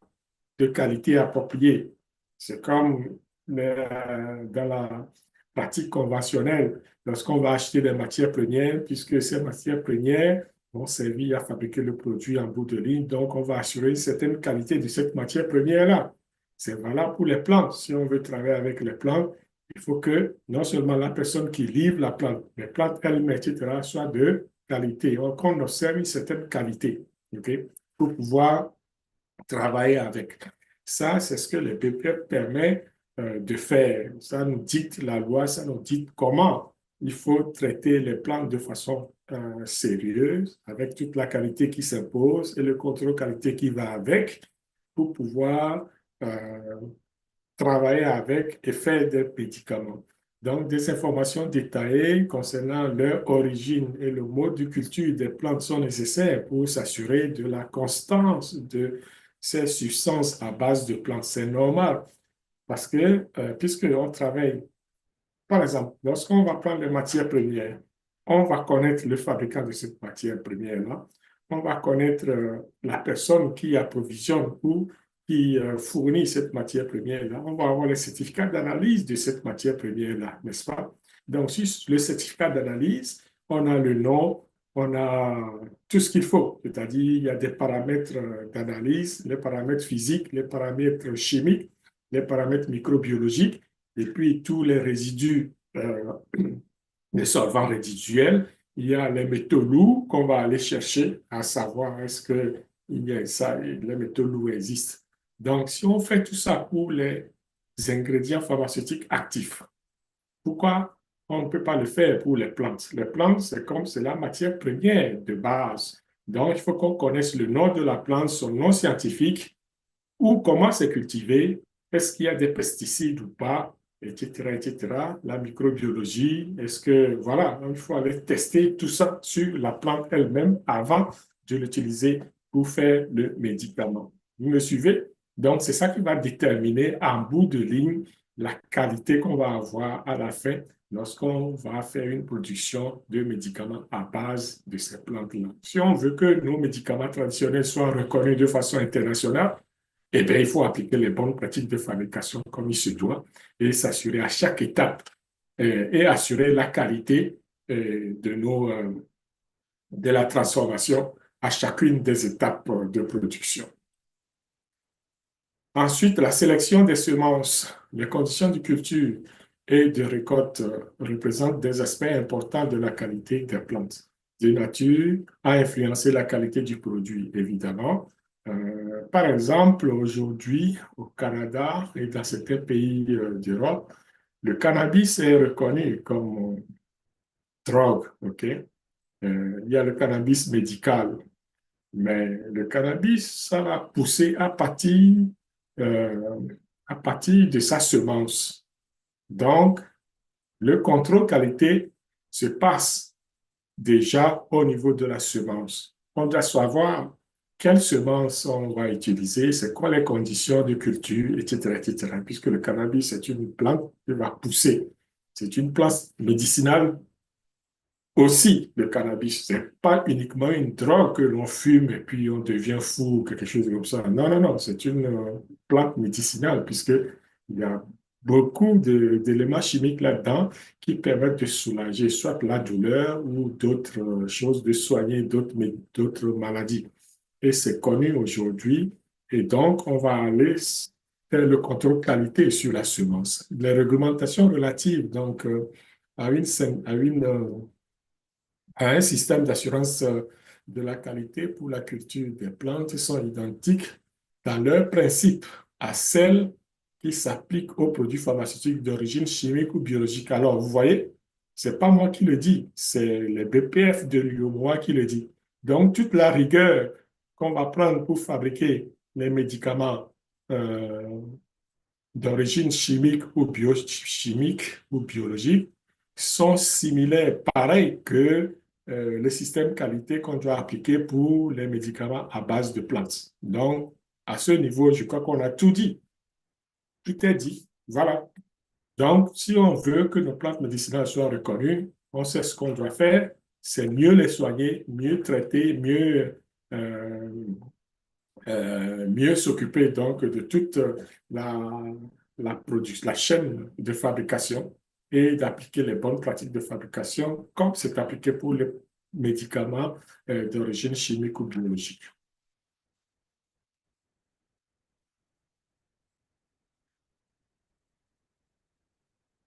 A: de qualité appropriée. C'est comme dans la pratique conventionnelle, lorsqu'on va acheter des matières premières, puisque ces matières premières vont servir à fabriquer le produit en bout de ligne, donc on va assurer une certaine qualité de cette matière première-là. C'est valable pour les plantes. Si on veut travailler avec les plantes, il faut que non seulement la personne qui livre la plante, les plantes elles-mêmes, etc., soit de qualité, qu'on observe une certaine qualité, okay, pour pouvoir travailler avec. Ça, c'est ce que le PPF permet de faire. Ça nous dicte la loi, ça nous dicte comment il faut traiter les plantes de façon sérieuse, avec toute la qualité qui s'impose et le contrôle qualité qui va avec, pour pouvoir euh, travailler avec et faire des médicaments. Donc, des informations détaillées concernant leur origine et le mode de culture des plantes sont nécessaires pour s'assurer de la constance de ces substances à base de plantes. C'est normal parce que, puisqu'on travaille, par exemple, lorsqu'on va prendre les matières premières, on va connaître le fabricant de cette matière première-là, on va connaître la personne qui approvisionne ou qui fournit cette matière première-là, on va avoir les certificats d'analyse de cette matière première-là, n'est-ce pas? Donc, sur le certificat d'analyse, on a le nom, on a tout ce qu'il faut, c'est-à-dire il y a des paramètres d'analyse, les paramètres physiques, les paramètres chimiques, les paramètres microbiologiques, et puis tous les résidus, les solvants résiduels. Il y a les métaux lourds qu'on va aller chercher à savoir est-ce que il y a ça, les métaux lourds existent. Donc, si on fait tout ça pour les ingrédients pharmaceutiques actifs, pourquoi on ne peut pas le faire pour les plantes? Les plantes, c'est comme c'est la matière première de base. Donc, il faut qu'on connaisse le nom de la plante, son nom scientifique, ou comment c'est cultivé, est-ce qu'il y a des pesticides ou pas, etc., etc. La microbiologie, est-ce que, voilà, il faut aller tester tout ça sur la plante elle-même avant de l'utiliser pour faire le médicament. Vous me suivez? Donc, c'est ça qui va déterminer en bout de ligne la qualité qu'on va avoir à la fin lorsqu'on va faire une production de médicaments à base de ces plantes-là. Si on veut que nos médicaments traditionnels soient reconnus de façon internationale, eh bien, il faut appliquer les bonnes pratiques de fabrication comme il se doit et s'assurer à chaque étape et assurer la qualité de la transformation à chacune des étapes de production. Ensuite, la sélection des semences, les conditions de culture et de récolte représentent des aspects importants de la qualité des plantes. De nature à influencer la qualité du produit, évidemment. Par exemple, aujourd'hui, au Canada et dans certains pays d'Europe, le cannabis est reconnu comme drogue, OK? Il y a le cannabis médical, mais le cannabis, ça va pousser euh, à partir de sa semence. Donc, le contrôle qualité se passe déjà au niveau de la semence. On doit savoir quelle semence on va utiliser, c'est quoi les conditions de culture, etc., etc. Puisque le cannabis, c'est une plante qui va pousser. C'est une plante médicinale aussi, le cannabis. C'est pas uniquement une drogue que l'on fume et puis on devient fou ou quelque chose comme ça. Non, non, non, c'est une plante médicinale puisque il y a beaucoup d'éléments chimiques là-dedans qui permettent de soulager soit la douleur ou d'autres choses, de soigner d'autres maladies. Et c'est connu aujourd'hui. Et donc, on va aller faire le contrôle qualité sur la semence. Les réglementations relatives donc, à à un système d'assurance de la qualité pour la culture des plantes sont identiques dans leur principe à celles qui s'appliquent aux produits pharmaceutiques d'origine chimique ou biologique. Alors, vous voyez, c'est pas moi qui le dis, c'est les BPF de l'UOMOA qui le dit. Donc, toute la rigueur qu'on va prendre pour fabriquer les médicaments euh, d'origine chimique ou biochimique ou biologique sont similaires, pareil que le système qualité qu'on doit appliquer pour les médicaments à base de plantes. Donc, à ce niveau, je crois qu'on a tout dit. Tout est dit. Voilà. Donc, si on veut que nos plantes médicinales soient reconnues, on sait ce qu'on doit faire, c'est mieux les soigner, mieux traiter, euh, mieux s'occuper donc de toute la, la chaîne de fabrication et d'appliquer les bonnes pratiques de fabrication comme c'est appliqué pour les médicaments d'origine chimique ou biologique.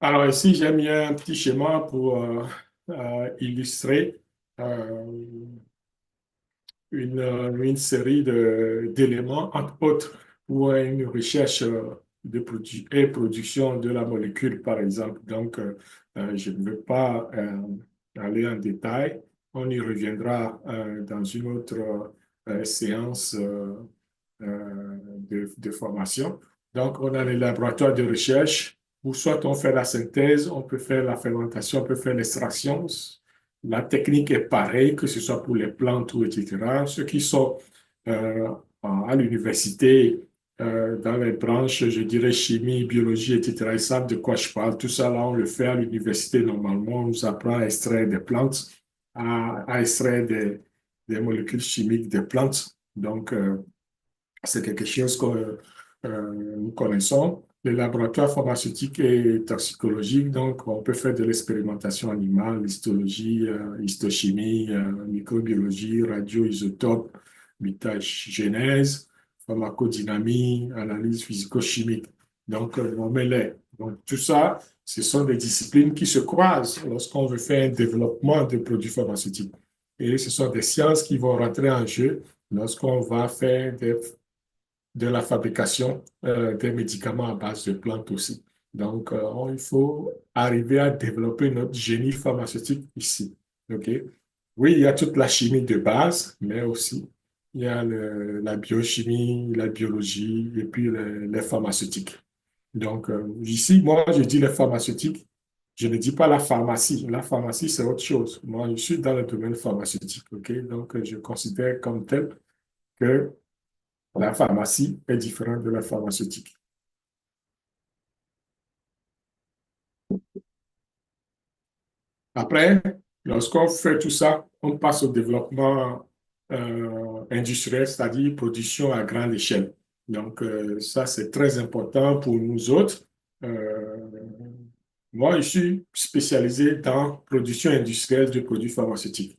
A: Alors ici, j'ai mis un petit schéma pour illustrer euh, une série d'éléments, entre autres, pour une recherche de produit et production de la molécule, par exemple. Donc, je ne veux pas aller en détail. On y reviendra dans une autre séance de formation. Donc, on a les laboratoires de recherche où soit on fait la synthèse, on peut faire la fermentation, on peut faire l'extraction. La technique est pareille, que ce soit pour les plantes ou etc. Ceux qui sont euh, à l'université, dans les branches, je dirais chimie, biologie, etc., ils savent de quoi je parle. Tout ça, là, on le fait à l'université normalement. On nous apprend à extraire des plantes, à extraire des molécules chimiques des plantes. Donc, c'est quelque chose que nous connaissons. Les laboratoires pharmaceutiques et toxicologiques, donc on peut faire de l'expérimentation animale, histologie, histochimie, microbiologie, radioisotope, mutagénèse, pharmacodynamie, analyse physico-chimique. Donc, on met les. Donc, tout ça, ce sont des disciplines qui se croisent lorsqu'on veut faire un développement de produits pharmaceutiques. Et ce sont des sciences qui vont rentrer en jeu lorsqu'on va faire de la fabrication des médicaments à base de plantes aussi. Donc, il faut arriver à développer notre génie pharmaceutique ici. OK? Oui, il y a toute la chimie de base, mais aussi il y a la biochimie, la biologie et puis les pharmaceutiques. Donc, ici, moi, je dis les pharmaceutiques, je ne dis pas la pharmacie. La pharmacie, c'est autre chose. Moi, je suis dans le domaine pharmaceutique, OK? Donc, je considère comme tel que la pharmacie est différente de la pharmaceutique. Après, lorsqu'on fait tout ça, on passe au développement industriel, c'est-à-dire production à grande échelle. Donc, ça, c'est très important pour nous autres. Euh, Moi, je suis spécialisé dans production industrielle de produits pharmaceutiques.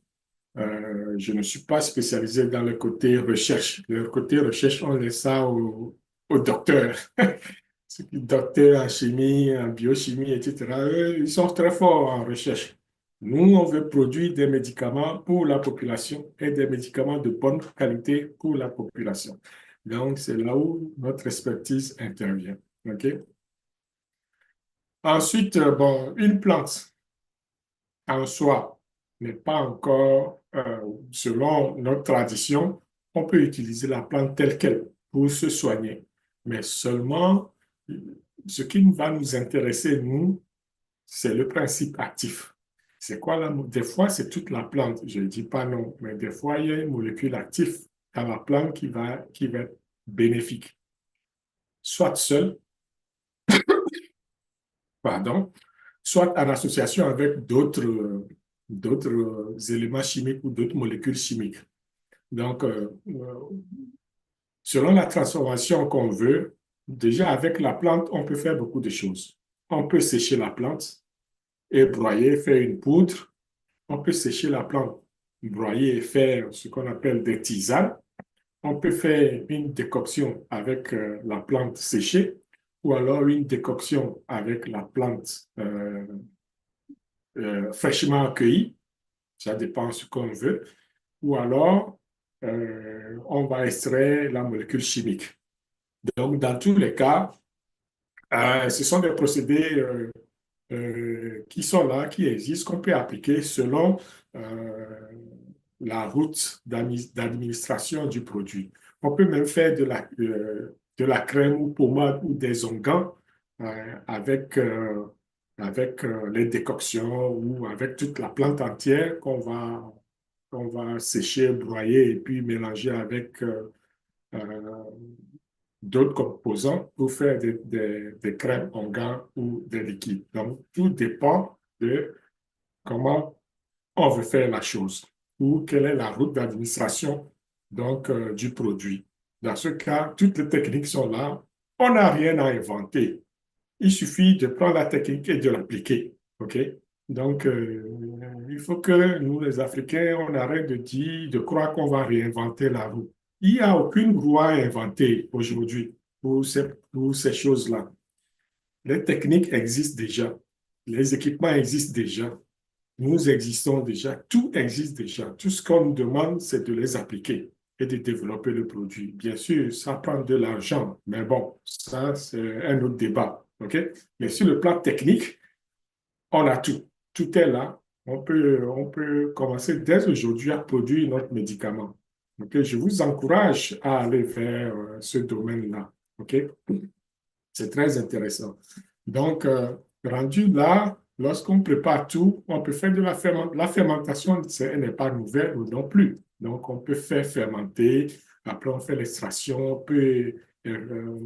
A: Je ne suis pas spécialisé dans le côté recherche. Le côté recherche, on laisse ça aux docteurs. Ceux qui docteurs en chimie, en biochimie, etc., eux, ils sont très forts en recherche. Nous, on veut produire des médicaments pour la population et des médicaments de bonne qualité pour la population. Donc, c'est là où notre expertise intervient. OK? Ensuite, bon, une plante en soi n'est pas encore, selon notre tradition, on peut utiliser la plante telle qu'elle pour se soigner. Mais seulement, ce qui va nous intéresser, nous, c'est le principe actif. C'est quoi la... Des fois, c'est toute la plante. Je ne dis pas non, mais des fois, il y a une molécule active dans la plante qui va être bénéfique. Soit seule, pardon, soit en association avec d'autres éléments chimiques ou d'autres molécules chimiques. Donc, selon la transformation qu'on veut, déjà avec la plante, on peut faire beaucoup de choses. On peut sécher la plante et broyer, faire une poudre. On peut sécher la plante, broyer et faire ce qu'on appelle des tisanes. On peut faire une décoction avec la plante séchée ou alors une décoction avec la plante fraîchement accueillie. Ça dépend de ce qu'on veut. Ou alors, on va extraire la molécule chimique. Donc, dans tous les cas, ce sont des procédés qui sont là, qui existent, qu'on peut appliquer selon euh, la route d'administration du produit. On peut même faire de la crème ou pommade ou des onguents avec les décoctions ou avec toute la plante entière qu'on va sécher, broyer et puis mélanger avec euh, d'autres composants pour faire des crèmes onguents ou des liquides. Donc, tout dépend de comment on veut faire la chose ou quelle est la route d'administration donc du produit. Dans ce cas, toutes les techniques sont là. On n'a rien à inventer. Il suffit de prendre la technique et de l'appliquer. OK? Donc, il faut que nous, les Africains, on arrête de dire, de croire qu'on va réinventer la roue. Il n'y a aucune roue à inventer aujourd'hui pour ces choses-là. Les techniques existent déjà. Les équipements existent déjà. Nous existons déjà. Tout existe déjà. Tout ce qu'on nous demande, c'est de les appliquer et de développer le produit. Bien sûr, ça prend de l'argent, mais bon, ça, c'est un autre débat. OK? Mais sur le plan technique, on a tout. Tout est là. On peut commencer dès aujourd'hui à produire notre médicament. OK? Je vous encourage à aller vers ce domaine-là. OK? C'est très intéressant. Donc, rendu là, lorsqu'on prépare tout, on peut faire de la fermentation, elle n'est pas nouvelle non plus. Donc, on peut faire fermenter, après on fait l'extraction, euh,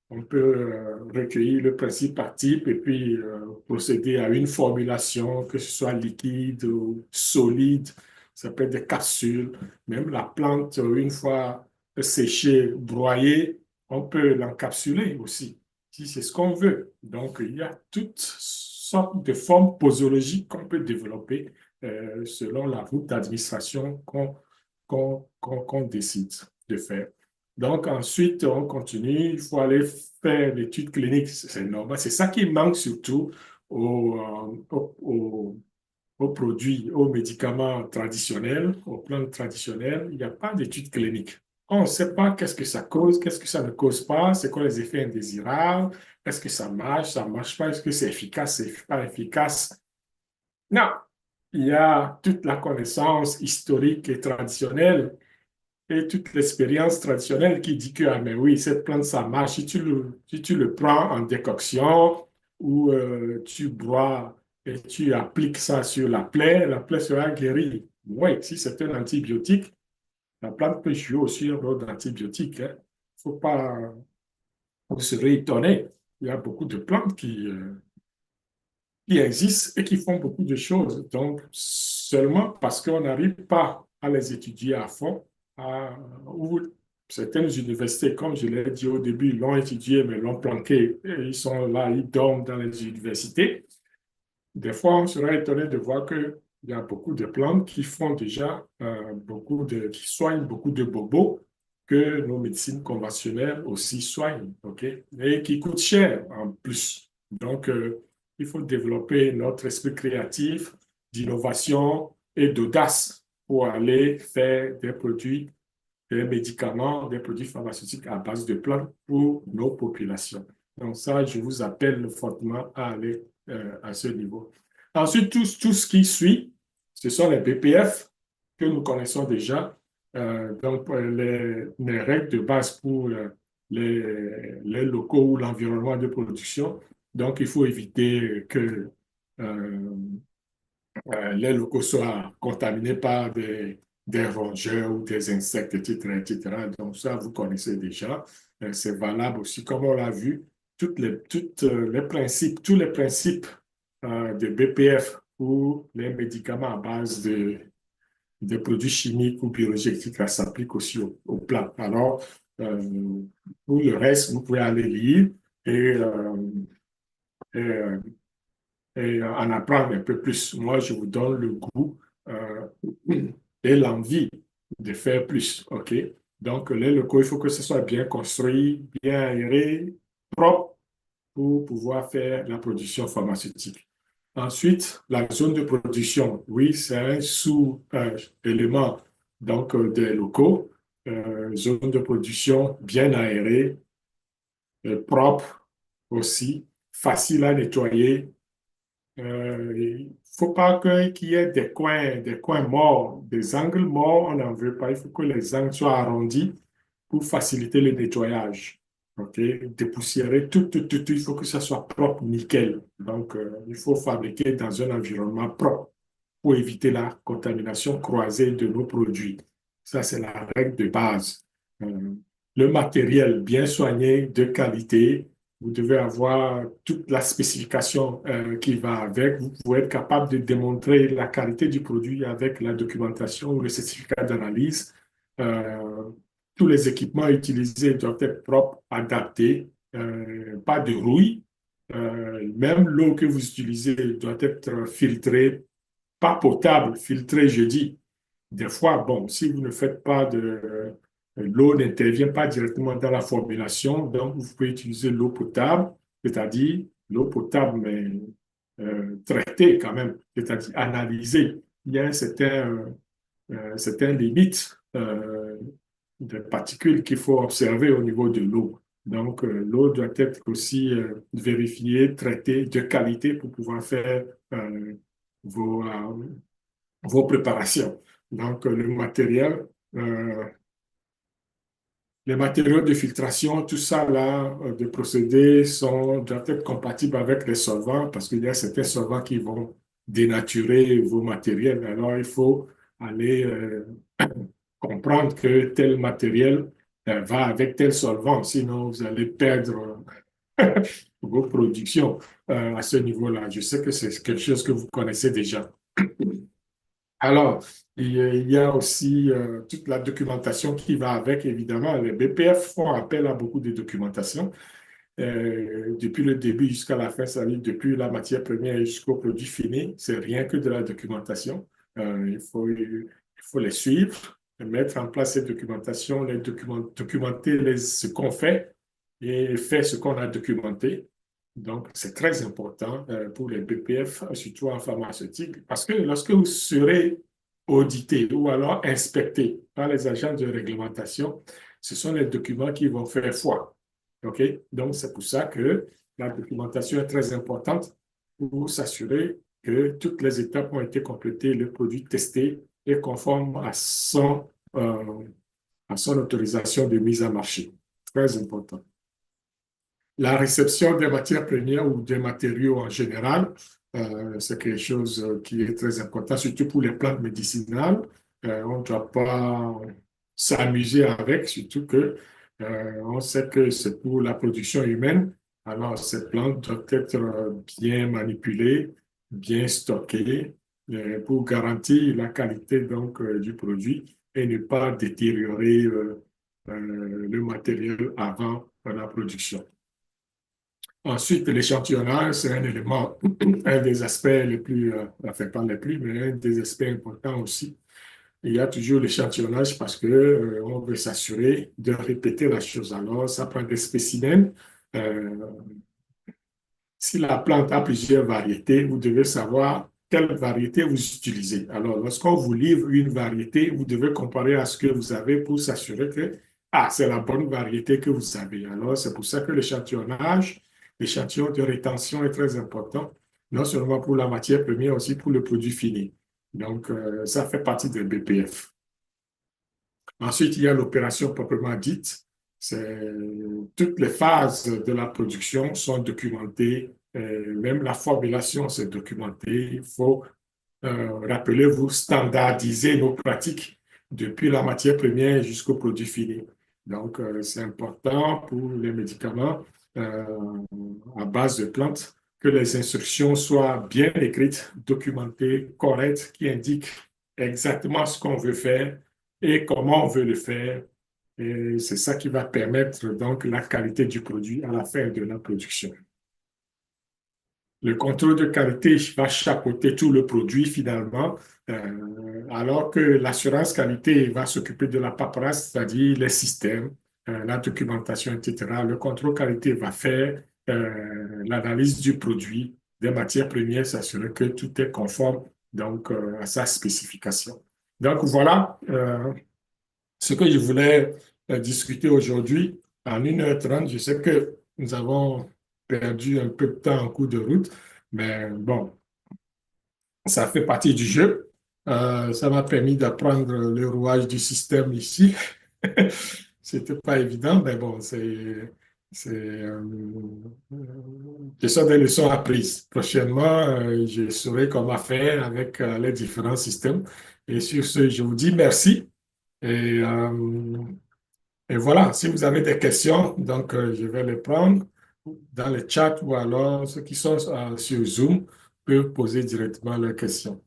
A: on peut recueillir le principe actif et puis procéder à une formulation, que ce soit liquide ou solide, ça peut être des capsules. Même la plante, une fois séchée, broyée, on peut l'encapsuler aussi si c'est ce qu'on veut. Donc, il y a toutes sortes de formes posologiques qu'on peut développer selon la route d'administration qu'on décide de faire. Donc, ensuite, on continue. Il faut aller faire l'étude clinique. C'est normal. C'est ça qui manque surtout aux, aux produits, aux médicaments traditionnels, aux plantes traditionnelles. Il n'y a pas d'étude clinique. On ne sait pas qu'est-ce que ça cause, qu'est-ce que ça ne cause pas, c'est quoi les effets indésirables, est-ce que ça marche pas, est-ce que c'est efficace, c'est pas efficace. Non, il y a toute la connaissance historique et traditionnelle et toute l'expérience traditionnelle qui dit que, ah, mais oui, cette plante, ça marche. Si tu le prends en décoction ou tu bois et tu appliques ça sur la plaie sera guérie. Oui, si c'est un antibiotique, la plante peut jouer aussi un rôle d'antibiotique. Il ne faut pas vous serez étonné. Il y a beaucoup de plantes qui existent et qui font beaucoup de choses. Donc, seulement parce qu'on n'arrive pas à les étudier à fond, ou certaines universités, comme je l'ai dit au début, l'ont étudié, mais l'ont planqué. Et ils sont là, ils dorment dans les universités. Des fois, on sera étonné de voir qu'il y a beaucoup de plantes qui font déjà qui soignent beaucoup de bobos que nos médecines conventionnelles aussi soignent, OK? Et qui coûtent cher en plus. Donc, il faut développer notre esprit créatif, d'innovation et d'audace pour aller faire des produits, des médicaments, des produits pharmaceutiques à base de plantes pour nos populations. Donc ça, je vous appelle fortement à aller à ce niveau. Ensuite, tout ce qui suit, ce sont les BPF que nous connaissons déjà. Donc, les règles de base pour les locaux ou l'environnement de production. Donc, il faut éviter que euh, les locaux soient contaminés par des rongeurs ou des insectes, etc., etc. Donc ça, vous connaissez déjà. C'est valable aussi, comme on l'a vu, tous les principes de BPF ou les médicaments à base de produits chimiques ou biologiques, ça s'applique aussi au plat. Alors, pour le reste, vous pouvez aller lire et, et en apprendre un peu plus. Moi, je vous donne le goût euh, et l'envie de faire plus. OK? Donc, les locaux, il faut que ce soit bien construit, bien aéré, propre pour pouvoir faire la production pharmaceutique. Ensuite, la zone de production. Oui, c'est un sous-élément donc des locaux. Zone de production bien aérée, propre aussi, facile à nettoyer, il ne faut pas qu'il y ait des coins morts, des angles morts, on n'en veut pas. Il faut que les angles soient arrondis pour faciliter le nettoyage. OK? Dépoussiérer tout, il faut que ça soit propre, nickel. Donc, il faut fabriquer dans un environnement propre pour éviter la contamination croisée de nos produits. Ça, c'est la règle de base. Euh, le matériel bien soigné, de qualité, vous devez avoir toute la spécification qui va avec. Vous pouvez être capable de démontrer la qualité du produit avec la documentation ou le certificat d'analyse. Euh, tous les équipements utilisés doivent être propres, adaptés, pas de rouille. Même l'eau que vous utilisez doit être filtrée, pas potable, filtrée, je dis. Des fois, bon, si vous ne faites pas l'eau n'intervient pas directement dans la formulation, donc vous pouvez utiliser l'eau potable, c'est-à-dire l'eau potable, mais traitée quand même, c'est-à-dire analysée. Il y a certain limite de particules qu'il faut observer au niveau de l'eau. Donc, l'eau doit être aussi vérifiée, traitée de qualité pour pouvoir faire vos, vos préparations. Donc, euh, les matériaux de filtration, tout ça là, de procédés doivent être compatibles avec les solvants parce qu'il y a certains solvants qui vont dénaturer vos matériels. Alors, il faut aller comprendre que tel matériel va avec tel solvant, sinon vous allez perdre vos productions à ce niveau-là. Je sais que c'est quelque chose que vous connaissez déjà. Alors, il y a aussi toute la documentation qui va avec, évidemment. Les BPF font appel à beaucoup de documentation. Depuis le début jusqu'à la fin, ça veut dire depuis la matière première jusqu'au produit fini, c'est rien que de la documentation. Il faut les suivre, mettre en place ces documentations, documenter ce qu'on fait et faire ce qu'on a documenté. Donc, c'est très important pour les BPF, surtout en pharmaceutique, parce que lorsque vous serez audité ou alors inspecté par les agents de réglementation, ce sont les documents qui vont faire foi. OK? Donc, c'est pour ça que la documentation est très importante pour s'assurer que toutes les étapes ont été complétées, le produit testé est conforme à son autorisation de mise en marché. Très important. La réception des matières premières ou des matériaux en général, c'est quelque chose qui est très important, surtout pour les plantes médicinales. On ne doit pas s'amuser avec, surtout que on sait que c'est pour la production humaine. Alors, ces plantes doivent être bien manipulées, bien stockées, pour garantir la qualité donc du produit et ne pas détériorer le matériel avant la production. Ensuite, l'échantillonnage, c'est un élément, un des aspects les plus, enfin pas les plus, mais un des aspects importants aussi. Il y a toujours l'échantillonnage parce que, on veut s'assurer de répéter la chose. Alors, ça prend des spécimens. Euh, Si la plante a plusieurs variétés, vous devez savoir quelle variété vous utilisez. Alors, lorsqu'on vous livre une variété, vous devez comparer à ce que vous avez pour s'assurer que, ah, c'est la bonne variété que vous avez. Alors, c'est pour ça que l'échantillonnage, l'échantillon de rétention est très important, non seulement pour la matière première, aussi pour le produit fini. Donc, ça fait partie des BPF. Ensuite, il y a l'opération proprement dite. C'est, toutes les phases de la production sont documentées. Même la formulation, c'est documenté. Il faut, rappelez-vous, standardiser nos pratiques depuis la matière première jusqu'au produit fini. Donc, c'est important pour les médicaments euh, à base de plantes que les instructions soient bien écrites, documentées, correctes, qui indiquent exactement ce qu'on veut faire et comment on veut le faire. Et c'est ça qui va permettre donc la qualité du produit à la fin de la production. Le contrôle de qualité va chapeauter tout le produit finalement, alors que l'assurance qualité va s'occuper de la paperasse, c'est-à-dire les systèmes, la documentation, etc. Le contrôle qualité va faire l'analyse du produit, des matières premières, s'assurer que tout est conforme donc à sa spécification. Donc voilà ce que je voulais discuter aujourd'hui en 1h30. Je sais que nous avons perdu un peu de temps en cours de route, mais bon, ça fait partie du jeu. Ça m'a permis d'apprendre le rouage du système ici. C'était pas évident, mais bon, ce sont des leçons apprises. Prochainement, je saurai comment faire avec les différents systèmes. Et sur ce, je vous dis merci. Et, et voilà, si vous avez des questions, donc je vais les prendre dans le chat ou alors ceux qui sont sur Zoom peuvent poser directement leurs questions.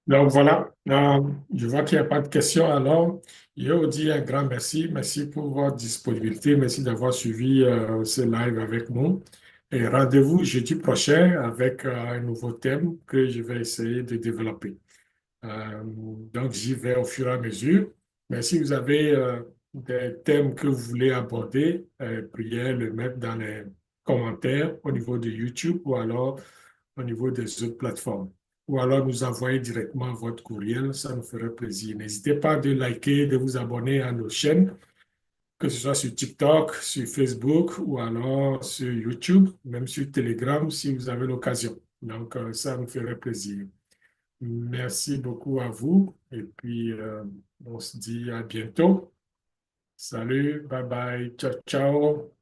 A: Donc voilà, je vois qu'il n'y a pas de questions. Alors, je vous dis un grand merci. Merci pour votre disponibilité. Merci d'avoir suivi ce live avec nous. Et rendez-vous jeudi prochain avec un nouveau thème que je vais essayer de développer. Donc, j'y vais au fur et à mesure. Mais si vous avez des thèmes que vous voulez aborder, priez le mettre dans les commentaires au niveau de YouTube ou alors au niveau des autres plateformes. Ou alors nous envoyer directement votre courriel, ça nous ferait plaisir. N'hésitez pas de liker, de vous abonner à nos chaînes, que ce soit sur TikTok, sur Facebook ou alors sur YouTube, même sur Telegram si vous avez l'occasion. Donc, ça nous ferait plaisir. Merci beaucoup à vous et puis on se dit à bientôt. Salut, bye bye, ciao, ciao.